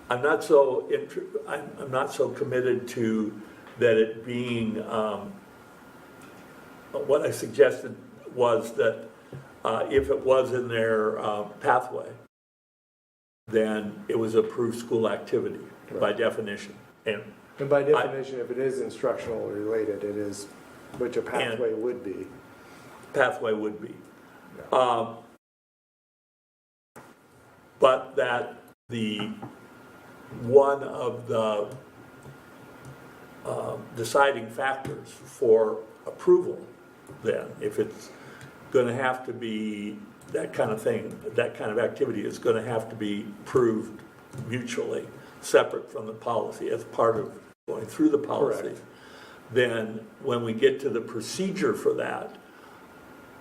I'm not so I'm not so committed to that it being what I suggested was that if it was in their pathway, then it was approved school activity by definition. And And by definition, if it is instructional related, it is, which a pathway would be. pathway would be. But that the one of the deciding factors for approval then, if it's going to have to be that kind of thing, that kind of activity is going to have to be proved mutually, separate from the policy, as part of going through the policy. Correct. Then when we get to the procedure for that,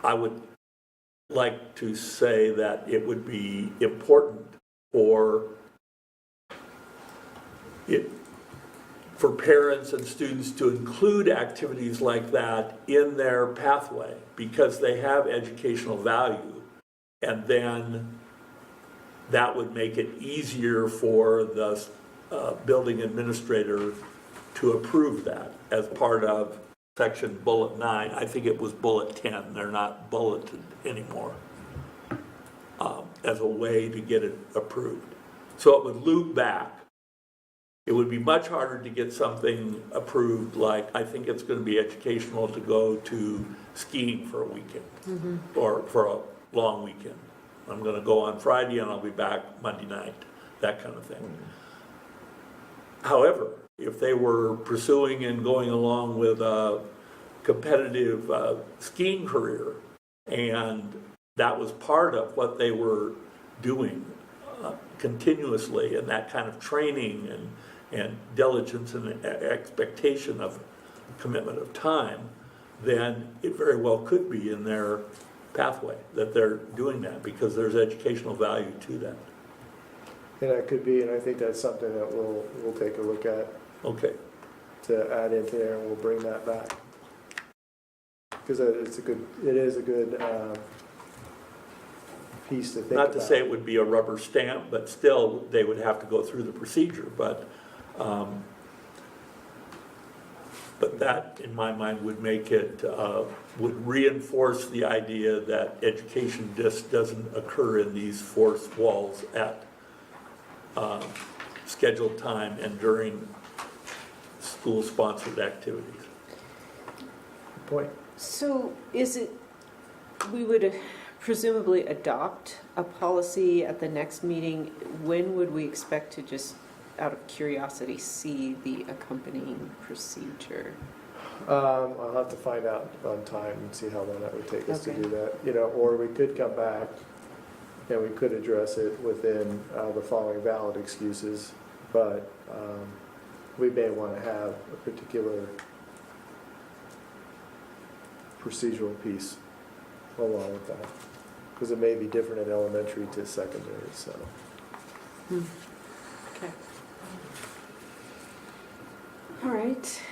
I would like to say that it would be important for parents and students to include activities like that in their pathway because they have educational value. And then that would make it easier for the building administrator to approve that as part of section bullet 9. I think it was bullet 10. They're not bulleted anymore, as a way to get it approved. So it would loop back. It would be much harder to get something approved, like I think it's going to be educational to go to skiing for a weekend or for a long weekend. I'm going to go on Friday and I'll be back Monday night, that kind of thing. However, if they were pursuing and going along with a competitive skiing career, and that was part of what they were doing continuously, and that kind of training and diligence and expectation of commitment of time, then it very well could be in their pathway that they're doing that because there's educational value to that. And that could be, and I think that's something that we'll take a look at Okay. to add into there, and we'll bring that back. Because it is a good piece to think about. Not to say it would be a rubber stamp, but still they would have to go through the procedure. But that, in my mind, would make it, would reinforce the idea that education just doesn't occur in these four walls at scheduled time and during school-sponsored activities. Good point. So is it, we would presumably adopt a policy at the next meeting. When would we expect to, just out of curiosity, see the accompanying procedure? I'll have to find out on time and see how long that would take us to Okay. do that. Or we could come back and we could address it within the following valid excuses, but we may want to have a particular procedural piece along with that, because it may be different in elementary to secondary, so. Okay. All right.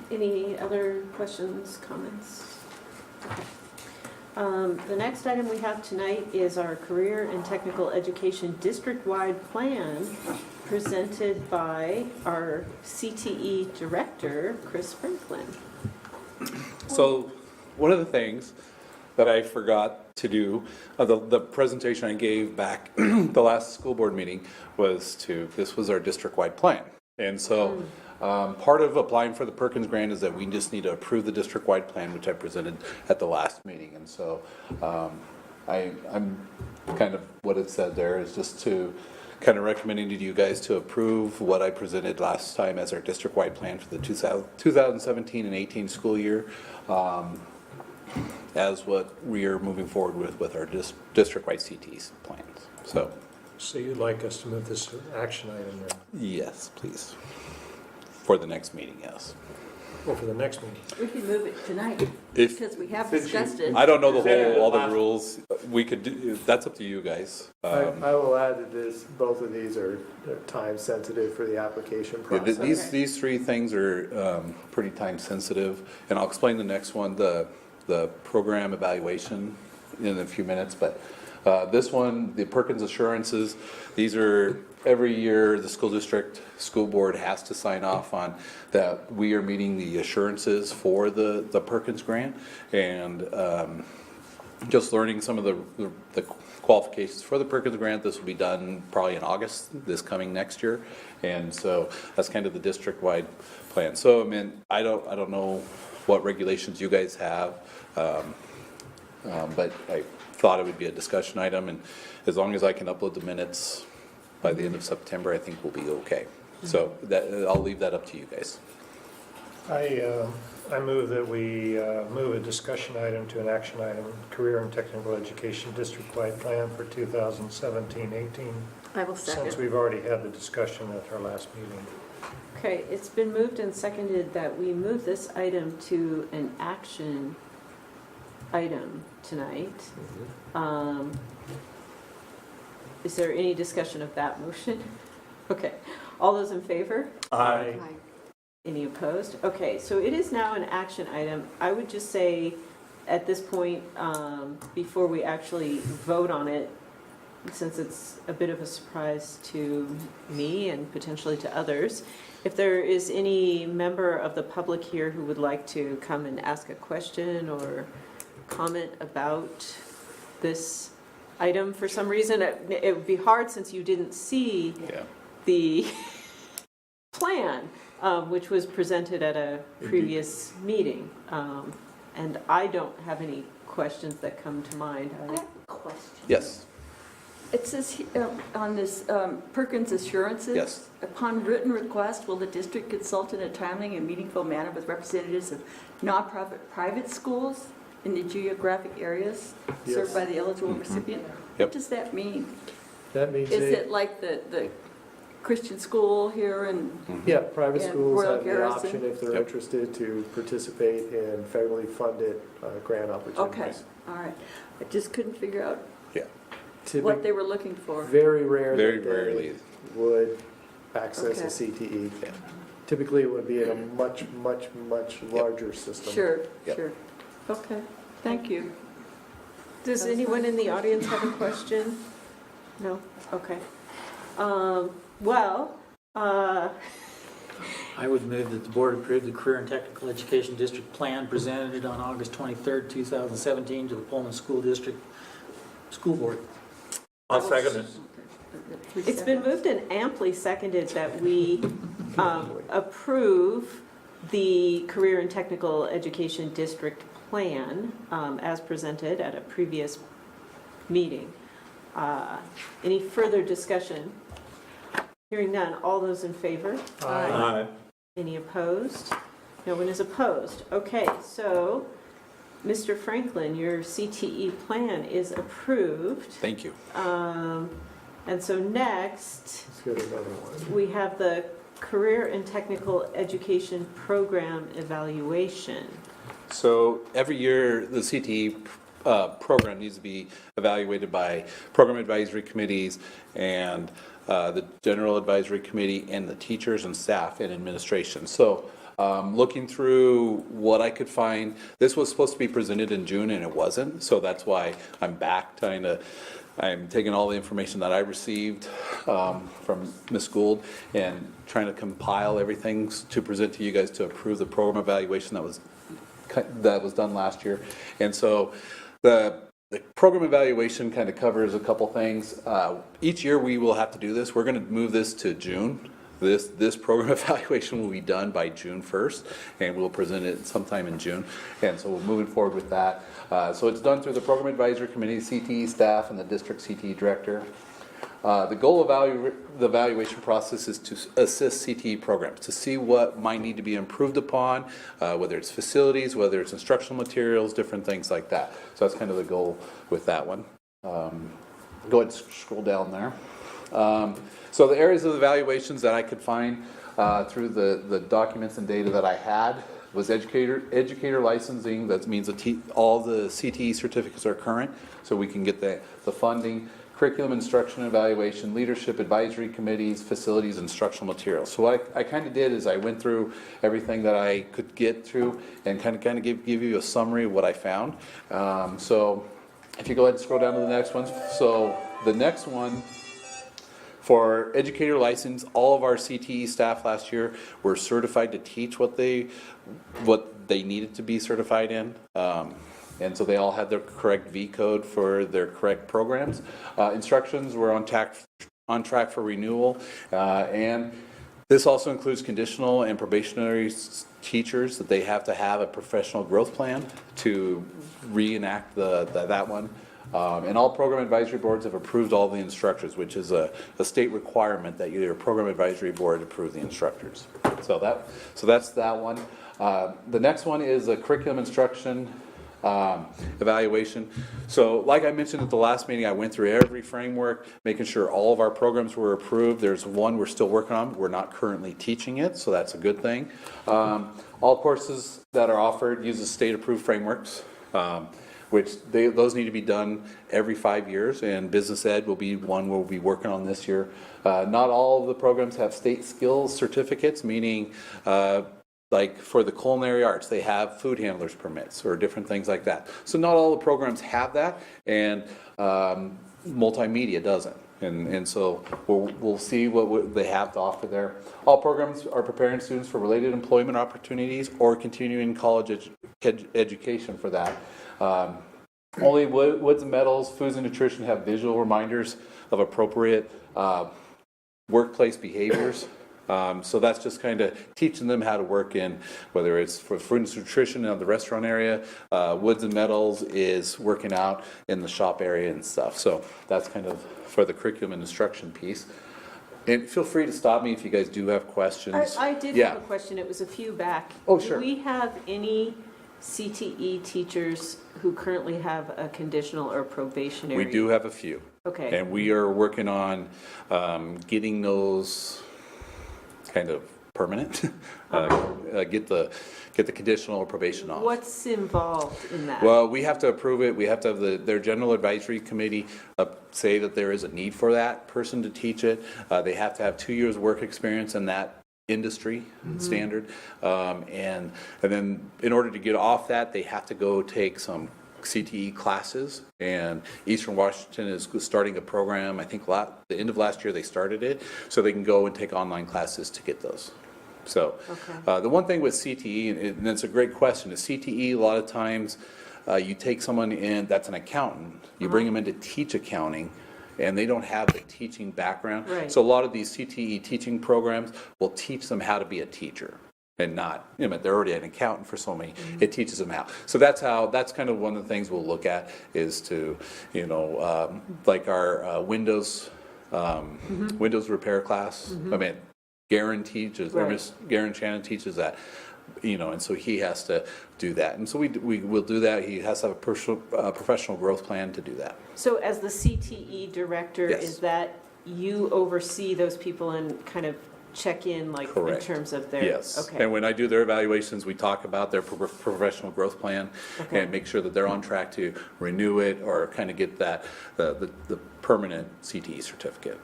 Any other questions, comments? Okay. The next item we have tonight is our Career and Technical Education District-wide Plan presented by our CTE Director, Chris Franklin. So one of the things that I forgot to do, the presentation I gave back the last school board meeting this was our district-wide plan. And so part of applying for the Perkins grant is that we just need to approve the district-wide plan, which I presented at the last meeting. And so I'm kind of, what it said there is just to kind of recommending to you guys to approve what I presented last time as our district-wide plan for the 2017 and 18 school year, as what we are moving forward with our district-wide CTE plans. So you'd like us to move this to action item then? yes, please. For the next meeting, yes. Or for the next meeting? We can move it tonight, If- because we have discussed it. I don't know all the Last- rules. We could do, that's up to you guys. I will add that both of these are time sensitive for the application process. These three things are pretty time sensitive, and I'll explain the next one, the program evaluation, in a few minutes. But this one, the Perkins assurances, these are every year the school board has to sign off on that we are meeting the assurances for the Perkins grant, and just learning some of the qualifications for the Perkins grant. This will be done probably in August, this coming next year, and so that's kind of the district-wide plan. So I mean, I don't know what regulations you guys have, but I thought it would be a discussion item, and as long as I can upload the minutes by the end of September, I think we'll be okay. So I'll leave that up to you guys. I move that we move a discussion item to an action item, Career and Technical Education District-wide Plan for 2017-18, I will since second. we've already had the discussion at our last meeting. Okay, it's been moved and seconded that we move this item to an action item tonight. Is there any discussion of that motion? Okay. All those in favor? Aye. Any opposed? Okay, so it is now an action item. I would just say, at this point, before we actually vote on it, since it's a bit of a surprise to me and potentially to others, if there is any member of the public here who would like to come and ask a question or comment about this item for some reason, it would be hard since you didn't see Yeah. the plan, which was presented at a previous meeting. And I don't have any questions that come to mind. I have a question. Yes, It says on this Perkins Assurances. Yes. Upon written request, will the district consult in a timely and meaningful manner with representatives of nonprofit private schools in the geographic areas served Yes. by the eligible recipient? Yep. What does that mean? That means Is they, it like the Christian school here and, yeah, private Yeah, schools Royal have the Garrison. option, if they're Yep. interested, to participate in federally funded grant okay, opportunities. all right. I just couldn't figure out yeah, what they were looking for. Very rare very that they rarely. would access Okay. a CTE. Yeah. Typically, it would be in a much, much, much larger system. Sure, Yep. sure. Okay, thank you. Does That's anyone fine. in the audience have a question? No? Okay. Well, I would move that the board approve the Career and Technical Education District Plan presented on August 23rd, 2017 to the Pullman School District School Board. I'll second it. it's been moved and amply seconded that we approve the Career and Technical Education District Plan as presented at a previous meeting. Any further discussion? Hearing none, all those in favor? Aye. Any opposed? No one is opposed. Okay, so, Mr. Franklin, your CTE plan is approved. Thank you. And so next, Let's go to another one. we have the Career and Technical Education Program Evaluation. So every year, the CTE program needs to be evaluated by program advisory committees and the general advisory committee and the teachers and staff and administration. So looking through what I could find, this was supposed to be presented in June and it wasn't. So that's why I'm back I'm taking all the information that I received from Ms. Gould and trying to compile everything to present to you guys to approve the program evaluation that was done last year. And so the program evaluation kind of covers a couple things. Each year we will have to do this. We're going to move this to June. This program evaluation will be done by June 1st, and we'll present it sometime in June. And so we're moving forward with that. So it's done through the Program Advisory Committee, CTE staff, and the district CTE director. The goal of the evaluation process is to assist CTE programs, to see what might need to be improved upon, whether it's facilities, whether it's instructional materials, different things like that. So that's kind of the goal with that one. Go ahead and scroll down there. So the areas of evaluations that I could find through the documents and data that I had was educator licensing. That means all the CTE certificates are current, so we can get the funding. Curriculum instruction evaluation, leadership advisory committees, facilities, instructional materials. So what I kind of did is I went through everything that I could get through and kind of give you a summary of what I found. So if you go ahead and scroll down to the next one. So the next one, for educator license, all of our CTE staff last year were certified to teach what they needed to be certified in. And so they all had their correct V code for their correct programs. Instructions were on track for renewal. And this also includes conditional and probationary teachers that they have to have a professional growth plan to reenact that one. And all program advisory boards have approved all the instructors, which is a state requirement that your program advisory board approve the instructors. So that's that one. The next one is a curriculum instruction evaluation. So like I mentioned at the last meeting, I went through every framework, making sure all of our programs were approved. There's one we're still working on. We're not currently teaching it, so that's a good thing. All courses that are offered use state-approved frameworks. which those need to be done every 5 years, and business ed will be one we'll be working on this year. Not all of the programs have state skills certificates, meaning like for the culinary arts, they have food handlers permits or different things like that. So not all the programs have that, and multimedia doesn't. And so we'll see what they have to offer there. All programs are preparing students for related employment opportunities or continuing college education for that. Only Woods and Metals, Foods and Nutrition have visual reminders of appropriate workplace behaviors. So that's just kind of teaching them how to work in, whether it's for food and nutrition in the restaurant area, Woods and Metals is working out in the shop area and stuff. So that's kind of for the curriculum and instruction piece. And feel free to stop me if you guys do have questions. I did have a question. It was a few back. Oh, sure. Do we have any CTE teachers who currently have a conditional or probationary? We do have a few. Okay. And we are working on getting those kind of permanent, get the conditional or probation off. What's involved in that? Well, we have to approve it. We have to have their general advisory committee say that there is a need for that person to teach it. They have to have 2 years work experience in that industry standard. And then in order to get off that, they have to go take some CTE classes, and Eastern Washington is starting a program. I think the end of last year they started it, so they can go and take online classes to get those. So the one thing with CTE, and it's a great question, is CTE a lot of times you take someone in that's an accountant, you bring them in to teach accounting, and they don't have the teaching background. Right. So a lot of these CTE teaching programs will teach them how to be a teacher. And not, they're already an accountant for so many, it teaches them how. So that's kind of one of the things we'll look at is to, like our Windows repair class. I mean, Garen teaches, or Miss Garen Shannon teaches that, and so he has to do that. And so we will do that. He has to have a professional growth plan to do that. So as the CTE director, Yes. is that you oversee those people and kind of check in, like, Correct. in terms of their... Yes, Okay. and when I do their evaluations, we talk about their professional growth plan Okay. and make sure that they're on track to renew it or kind of get that, the permanent CTE certificate.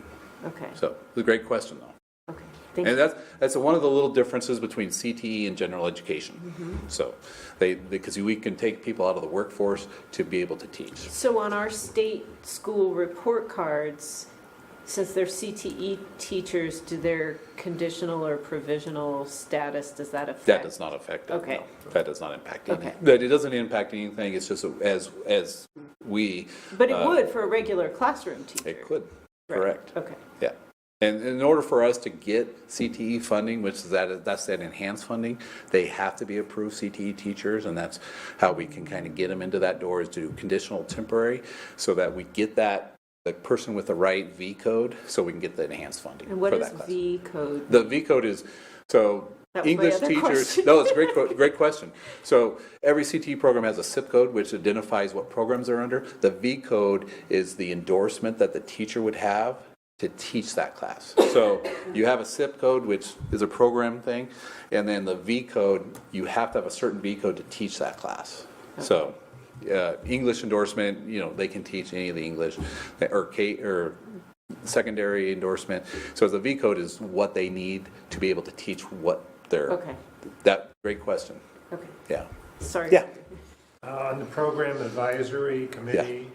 Okay. So, it's a great question though. Okay. Thank you. And that's one of the little differences between CTE and general education. So, because we can take people out of the workforce to be able to teach. So on our state school report cards, since they're CTE teachers, do their conditional or provisional status, does that affect? That does not affect it. Okay. No. That does not impact anything. Okay. That it doesn't impact anything. It's just as we. But it would for a regular classroom teacher? It could. Right. Correct. Okay. Yeah. And in order for us to get CTE funding, which is that's that enhanced funding, they have to be approved CTE teachers, and that's how we can kind of get them into that door, is to do conditional temporary, so that we get the person with the right V code, so we can get the enhanced funding And what for is that class. V code? The V code is, so That was my English other teachers, question. no, it's a great question. So every CTE program has a SIP code, which identifies what programs they're under. The V code is the endorsement that the teacher would have to teach that class. So you have a SIP code, which is a program thing, and then the V code, you have to have a certain V code to teach that class. So English endorsement, they can teach any of the English, or secondary endorsement. So the V code is what they need to be able to teach what they're. Okay. Great question. Okay. Yeah. Sorry. Yeah. On the program advisory committee,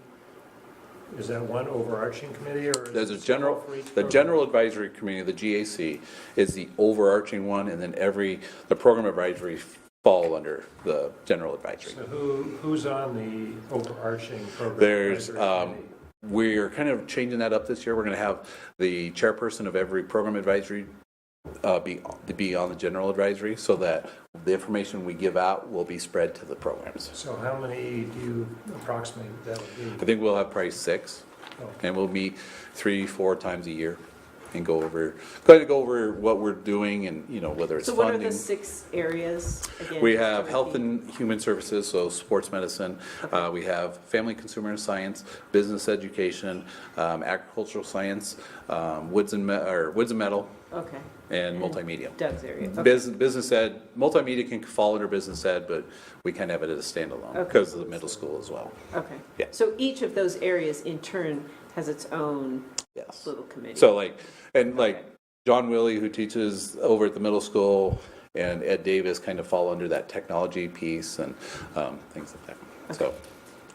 is that one overarching committee, or is There's it a several for each the program? general advisory committee, the GAC, is the overarching one, and then the program advisory fall under the general advisory. So who's on the overarching program There's, advisory committee? we're kind of changing that up this year. We're going to have the chairperson of every program advisory be on the general advisory, so that the information we give out will be spread to the programs. So how many do you approximate that would I be? think we'll have probably 6, Oh. and we'll meet 3-4 times a year. and go over what we're doing and, whether it's So what are funding. the 6 areas again? We just to have health repeat? and human services, so sports medicine. We have family consumer science, business education, agricultural science, woods and metal, Okay. and multimedia. Doug's area. Okay. Business ed, multimedia can fall under business ed, but we kind of have it as a standalone Okay. because of the middle school as well. Okay. Yeah. So each of those areas in turn has its own Yes. little committee. So like John Willie, who teaches over at the middle school, and Ed Davis kind of fall under that technology piece and things like that. So,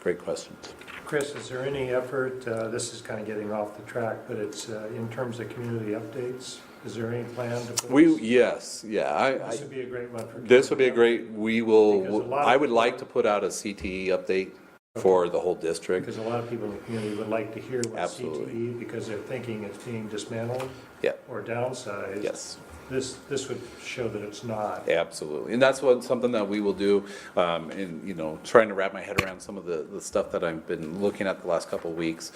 great questions. Chris, is there any effort, this is kind of getting off the track, but it's in terms of community updates, is there any plan to put this? Yes, yeah, This would be a great one for. this would be a great, Because a lot of I would people- like to put out a CTE update for the whole district. Because a lot of people in the community would like to hear what Absolutely. CTE, because they're thinking it's being dismantled Yeah, or downsized. yes. This would show that it's not. Absolutely, and that's something that we will do, and, trying to wrap my head around some of the stuff that I've been looking at the last couple of weeks.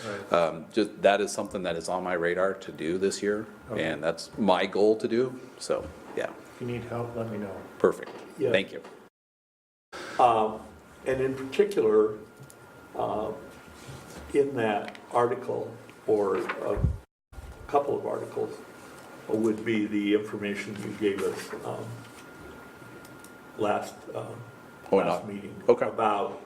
Just, that is something that is on my radar to do this year, Okay. and that's my goal to do, so, yeah, If you need help, let me know. perfect, Yeah. thank you. And in particular, in that article, or a couple of articles, would be the information you gave us last meeting. Okay. About,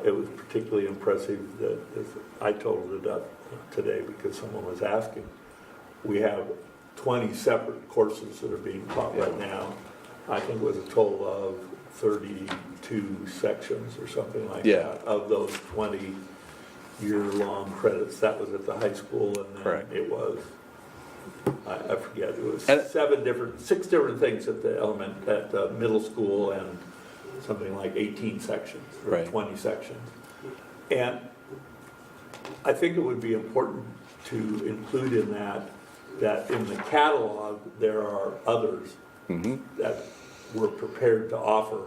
it was particularly impressive that, as I totaled it up today because someone was asking, we have 20 separate courses that are being taught right now. I think it was a total of 32 sections or something like Yeah. that. Of those 20 year-long credits, that was at the high school, and then Correct. it was, I forget, it was And- 6 different things at the middle school, and something like 18 sections, or Right. 20 sections. And I think it would be important to include in that in the catalog, there are others that we're prepared to offer,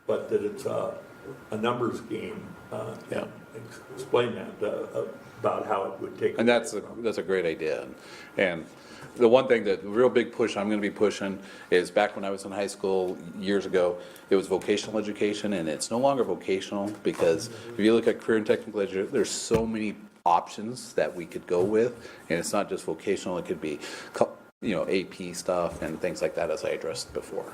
but that it's a numbers game. Yeah. Explain that, about how it would take. And that's a great idea. And the one thing that, the real big push I'm going to be pushing is, back when I was in high school years ago, it was vocational education, and it's no longer vocational, because if you look at career and technical education, there's so many options that we could go with, and it's not just vocational, it could be, AP stuff and things like that, as I addressed before.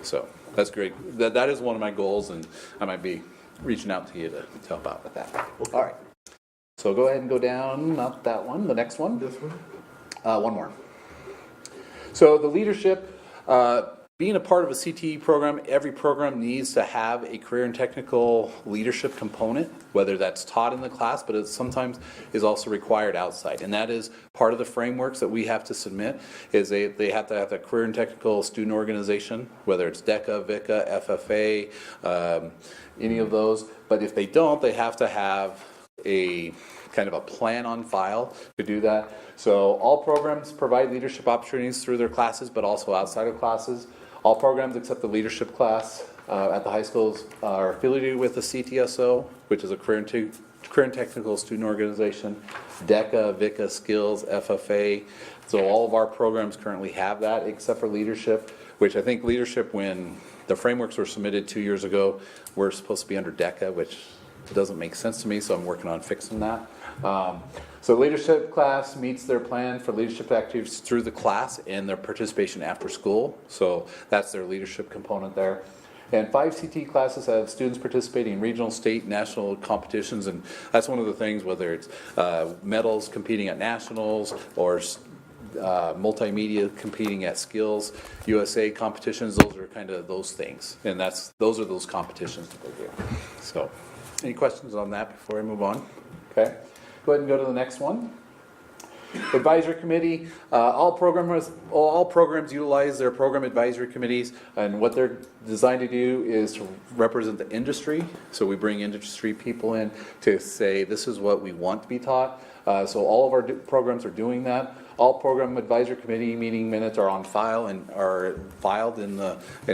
So that's great. That is one of my goals, and I might be reaching out to you to help out with that. All right. So go ahead and go down, not that one, the next one. This one? One more. So the leadership, being a part of a CTE program, every program needs to have a career and technical leadership component, whether that's taught in the class, but it sometimes is also required outside. And that is part of the frameworks that we have to submit, is they have to have a career and technical student organization, whether it's DECA, VICA, FFA, any of those. But if they don't, they have to have a kind of a plan on file to do that. So all programs provide leadership opportunities through their classes, but also outside of classes. All programs except the leadership class at the high schools are affiliated with the CTSO, which is a career and technical student organization, DECA, VICA, Skills, FFA. So all of our programs currently have that, except for leadership, which I think leadership, when the frameworks were submitted 2 years ago, were supposed to be under DECA, which doesn't make sense to me, so I'm working on fixing that. So leadership class meets their plan for leadership activities through the class and their participation after school. So that's their leadership component there. And 5 CT classes have students participating in regional, state, national competitions, and that's one of the things, whether it's medals competing at nationals or multimedia competing at Skills, USA competitions, those are kind of those things. And those are those competitions that they do. So, any questions on that before I move on? Okay. Go ahead and go to the next one. Advisory committee, all programs utilize their program advisory committees, and what they're designed to do is to represent the industry. So we bring industry people in to say, this is what we want to be taught. So all of our programs are doing that. All program advisory committee meeting minutes are on file and are filed in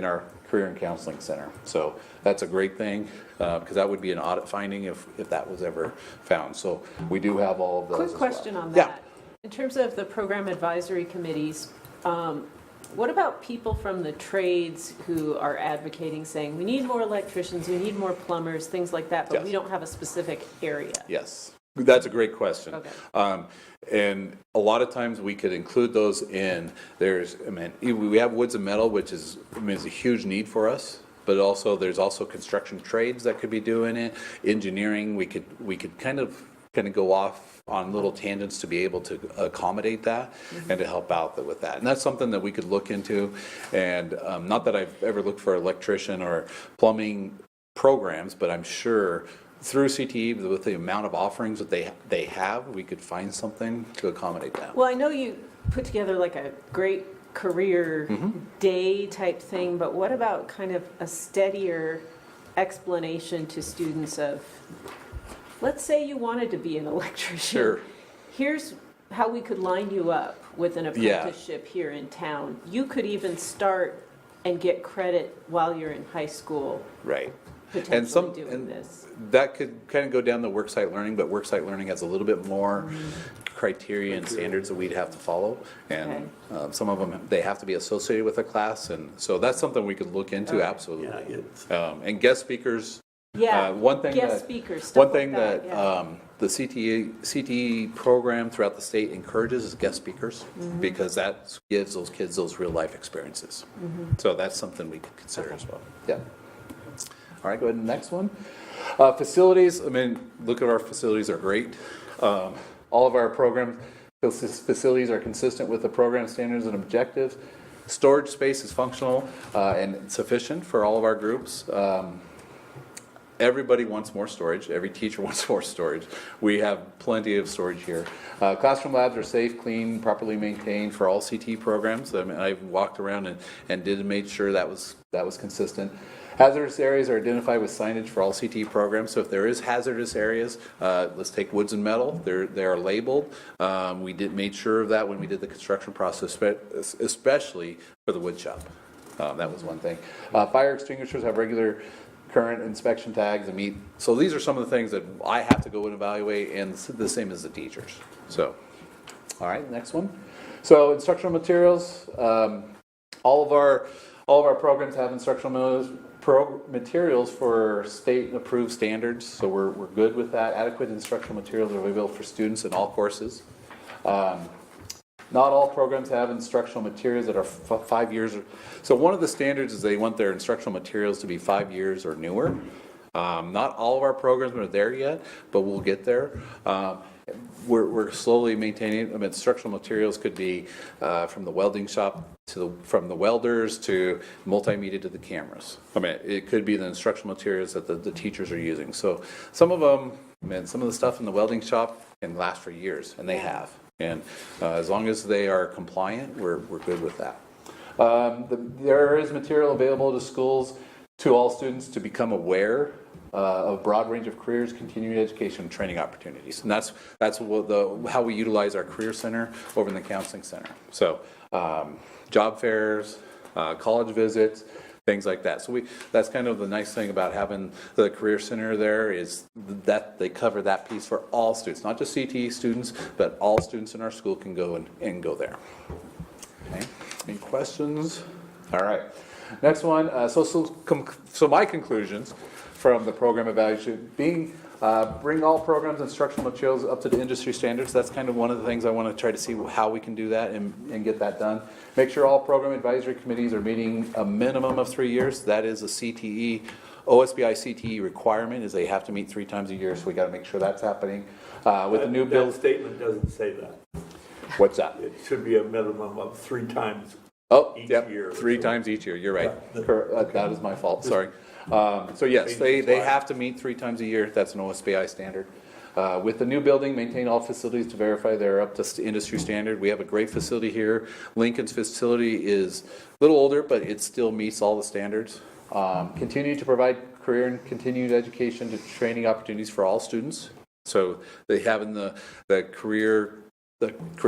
our Career and Counseling Center. So that's a great thing, because that would be an audit finding if that was ever found. So we do have all of those. Quick as well. question on Yeah. that. In terms of the program advisory committees, what about people from the trades who are advocating, saying, we need more electricians, we need more plumbers, things like that, but we Yes. don't have a specific area? Yes, that's a great question. Okay. And a lot of times we could include those in, we have woods and metal, which is a huge need for us. But also, there's also construction trades that could be doing it, engineering, we could kind of go off on little tangents to be able to accommodate that and to help out with that. And that's something that we could look into. And not that I've ever looked for electrician or plumbing programs, but I'm sure through CTE, with the amount of offerings that they have, we could find something to accommodate that. Well, I know you put together like a great career day type thing, but what about kind of a steadier explanation to students of, let's say you wanted to be an electrician. Sure. Here's how we could line you up with an apprenticeship here in town. You could even start and get credit while you're in high school, Right. potentially doing this. That could kind of go down the worksite learning, but worksite learning has a little bit more criteria and standards that we'd have to follow. And some of them, they have to be associated with a class. And so that's something we could look into, absolutely. Yeah, it's, And guest speakers. Yeah, One thing guest that, speakers, stuff one like thing that, that yeah. the CTE program throughout the state encourages is guest speakers, because that gives those kids those real life experiences. So that's something we could consider as well. Yeah. All right, go ahead to the next one. Facilities, look at our facilities are great. All of our program facilities are consistent with the program standards and objectives. Storage space is functional and sufficient for all of our groups. Everybody wants more storage. Every teacher wants more storage. We have plenty of storage here. Classroom labs are safe, clean, properly maintained for all CT programs. I walked around and did make sure that was consistent. Hazardous areas are identified with signage for all CT programs. So if there is hazardous areas, let's take woods and metal. They are labeled. We made sure of that when we did the construction process, especially for the wood shop. That was one thing. Fire extinguishers have regular current inspection tags and meet. So these are some of the things that I have to go and evaluate, and the same as the teachers. So, all right, next one. So instructional materials. All of our programs have instructional materials for state approved standards. So we're good with that. Adequate instructional materials are available for students in all courses. Not all programs have instructional materials that are 5 years. So one of the standards is they want their instructional materials to be 5 years or newer. Not all of our programs are there yet, but we'll get there. We're slowly maintaining. Instructional materials could be from the welding shop from the welders to multimedia to the cameras. It could be the instructional materials that the teachers are using. So some of them, some of the stuff in the welding shop can last for years, and they have. And as long as they are compliant, we're good with that. There is material available to schools, to all students, to become aware of a broad range of careers, continuing education, and training opportunities. And that's how we utilize our career center over in the counseling center. So job fairs, college visits, things like that. So that's kind of the nice thing about having the career center there, is that they cover that piece for all students, not just CTE students, but all students in our school can go and go there. Okay. Any questions? All right. Next one. So my conclusions from the program evaluation being bring all programs and instructional materials up to the industry standards. That's kind of one of the things I want to try to see how we can do that and get that done. Make sure all program advisory committees are meeting a minimum of 3 years. That is a CTE, OSBI CTE requirement, is they have to meet 3 times a year, so we got to make sure that's happening. With the new bill. That statement doesn't say that. What's that? It should be a minimum of 3 times each yep, year. 3 times each year, you're right. That is my fault, sorry. So yes, they have to meet 3 times a year. That's an OSBI standard. With the new building, maintain all facilities to verify they're up to industry standard. We have a great facility here. Lincoln's facility is a little older, but it still meets all the standards. Continue to provide career and continued education to training opportunities for all students. So they have in the career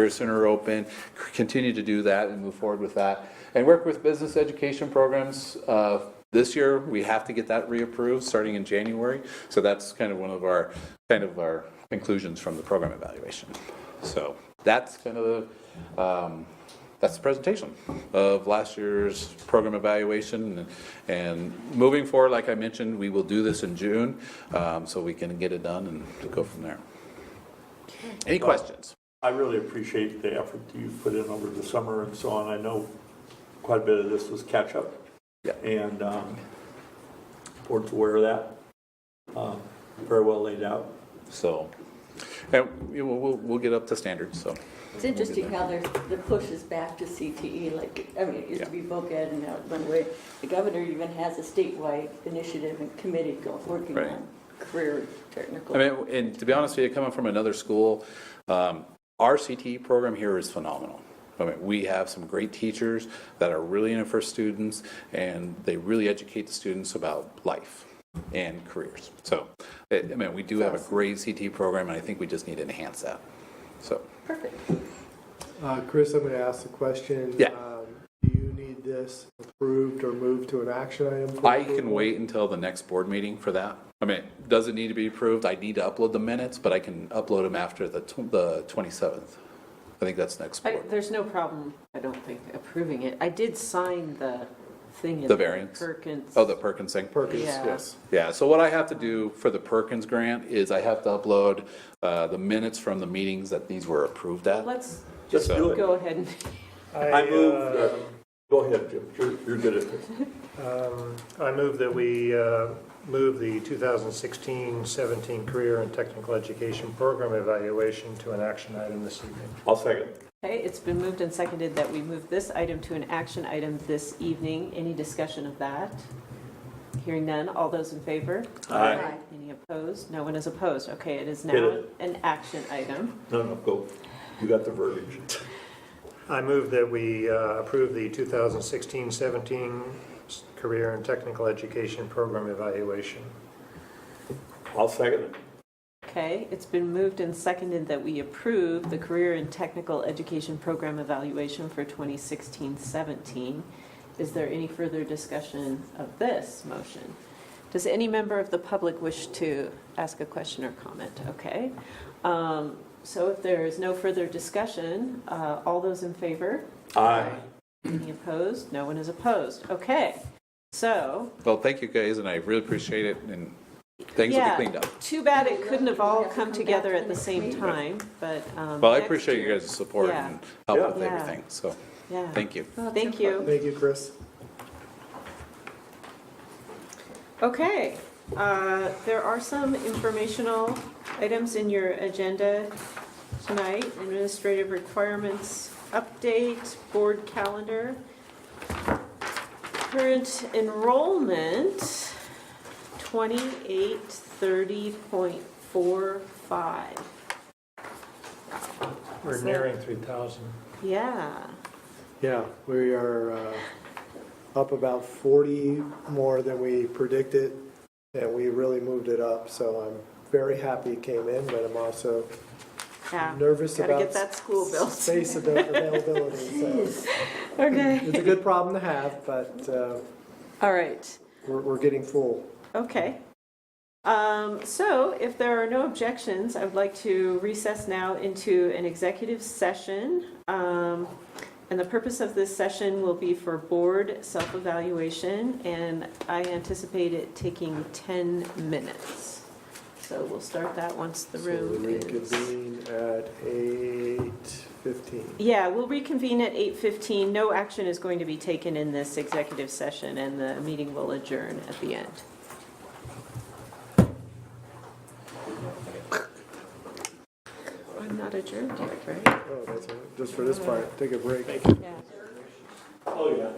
center open. Continue to do that and move forward with that. And work with business education programs. This year, we have to get that reapproved starting in January. So that's kind of one of our conclusions from the program evaluation. So that's kind of that's the presentation of last year's program evaluation. And moving forward, like I mentioned, we will do this in June, so we can get it done and go from there. Any questions? I really appreciate the effort that you've put in over the summer and so on. I know quite a bit of this was catch-up. Yeah. And board's aware of that. Very well laid out. So, and we'll get up to standards, so. It's interesting how the push is back to CTE, like, I mean, it used to be voc ed and now it went away. The governor even has a statewide initiative and committee working Right. on career technical. I mean, and to be honest with you, coming from another school, our CTE program here is phenomenal. I mean, we have some great teachers that are really in it for students, and they really educate the students about life and careers. So, I mean, we do have a great CTE program, and I think we just need to enhance that. So, Perfect. Chris, I'm going to ask the question. Yeah. Do you need this approved or moved to an action item? for I approval? can wait until the next board meeting for that. I mean, does it need to be approved? I need to upload the minutes, but I can upload them after the 27th. I think that's next board. There's no problem, I don't think, approving it. I did sign the thing in The variance? Perkins. Oh, the Perkins thing? Perkins, Yeah. yes. Yeah, so what I have to do for the Perkins grant is I have to upload the minutes from the meetings that these were approved at. Let's Just do it. go ahead and, I move, go ahead, Jim. You're good at this. I move that we move the 2016-17 Career and Technical Education Program Evaluation to an action item this evening. I'll second. okay, it's been moved and seconded that we move this item to an action item this evening. Any discussion of that? Hearing none, all those in favor? Aye. Any opposed? No one is opposed. Okay, it is Hit now it. an action item. No, go. You got the verbiage. I move that we approve the 2016-17 Career and Technical Education Program Evaluation. I'll second it. Okay, it's been moved and seconded that we approve the Career and Technical Education Program Evaluation for 2016-17. Is there any further discussion of this motion? Does any member of the public wish to ask a question or comment? Okay. So if there is no further discussion, all those in favor? Aye. Any opposed? No one is opposed. Okay. So, Well, thank you guys, and I really appreciate it, and things will be yeah, cleaned up. too bad it couldn't have all come together at the same time, but. Well, I next appreciate you year- guys' support Yeah. and help Yeah. with Yeah. everything, so, Yeah. thank you. Thank you. Thank you, Chris. Okay, there are some informational items in your agenda tonight. Administrative requirements update, board calendar. Current enrollment, 2830.45. We're Is that- nearing 3,000. Yeah, Yeah, we are up about 40 more than we predicted, and we really moved it up, so I'm very happy it came in, but I'm also yeah. nervous Gotta about get that school built. space availability. So Okay, it's a good problem to have, but all right. we're getting full. Okay. So if there are no objections, I would like to recess now into an executive session. And the purpose of this session will be for board self-evaluation, and I anticipate it taking 10 minutes. So we'll start that once the So room we is... reconvene at 8:15. Yeah, we'll reconvene at 8:15. No action is going to be taken in this executive session, and the meeting will adjourn at the end. I'm not adjourned yet, right? Oh, that's it. Just for this part, take a break. Yeah. Oh, yeah.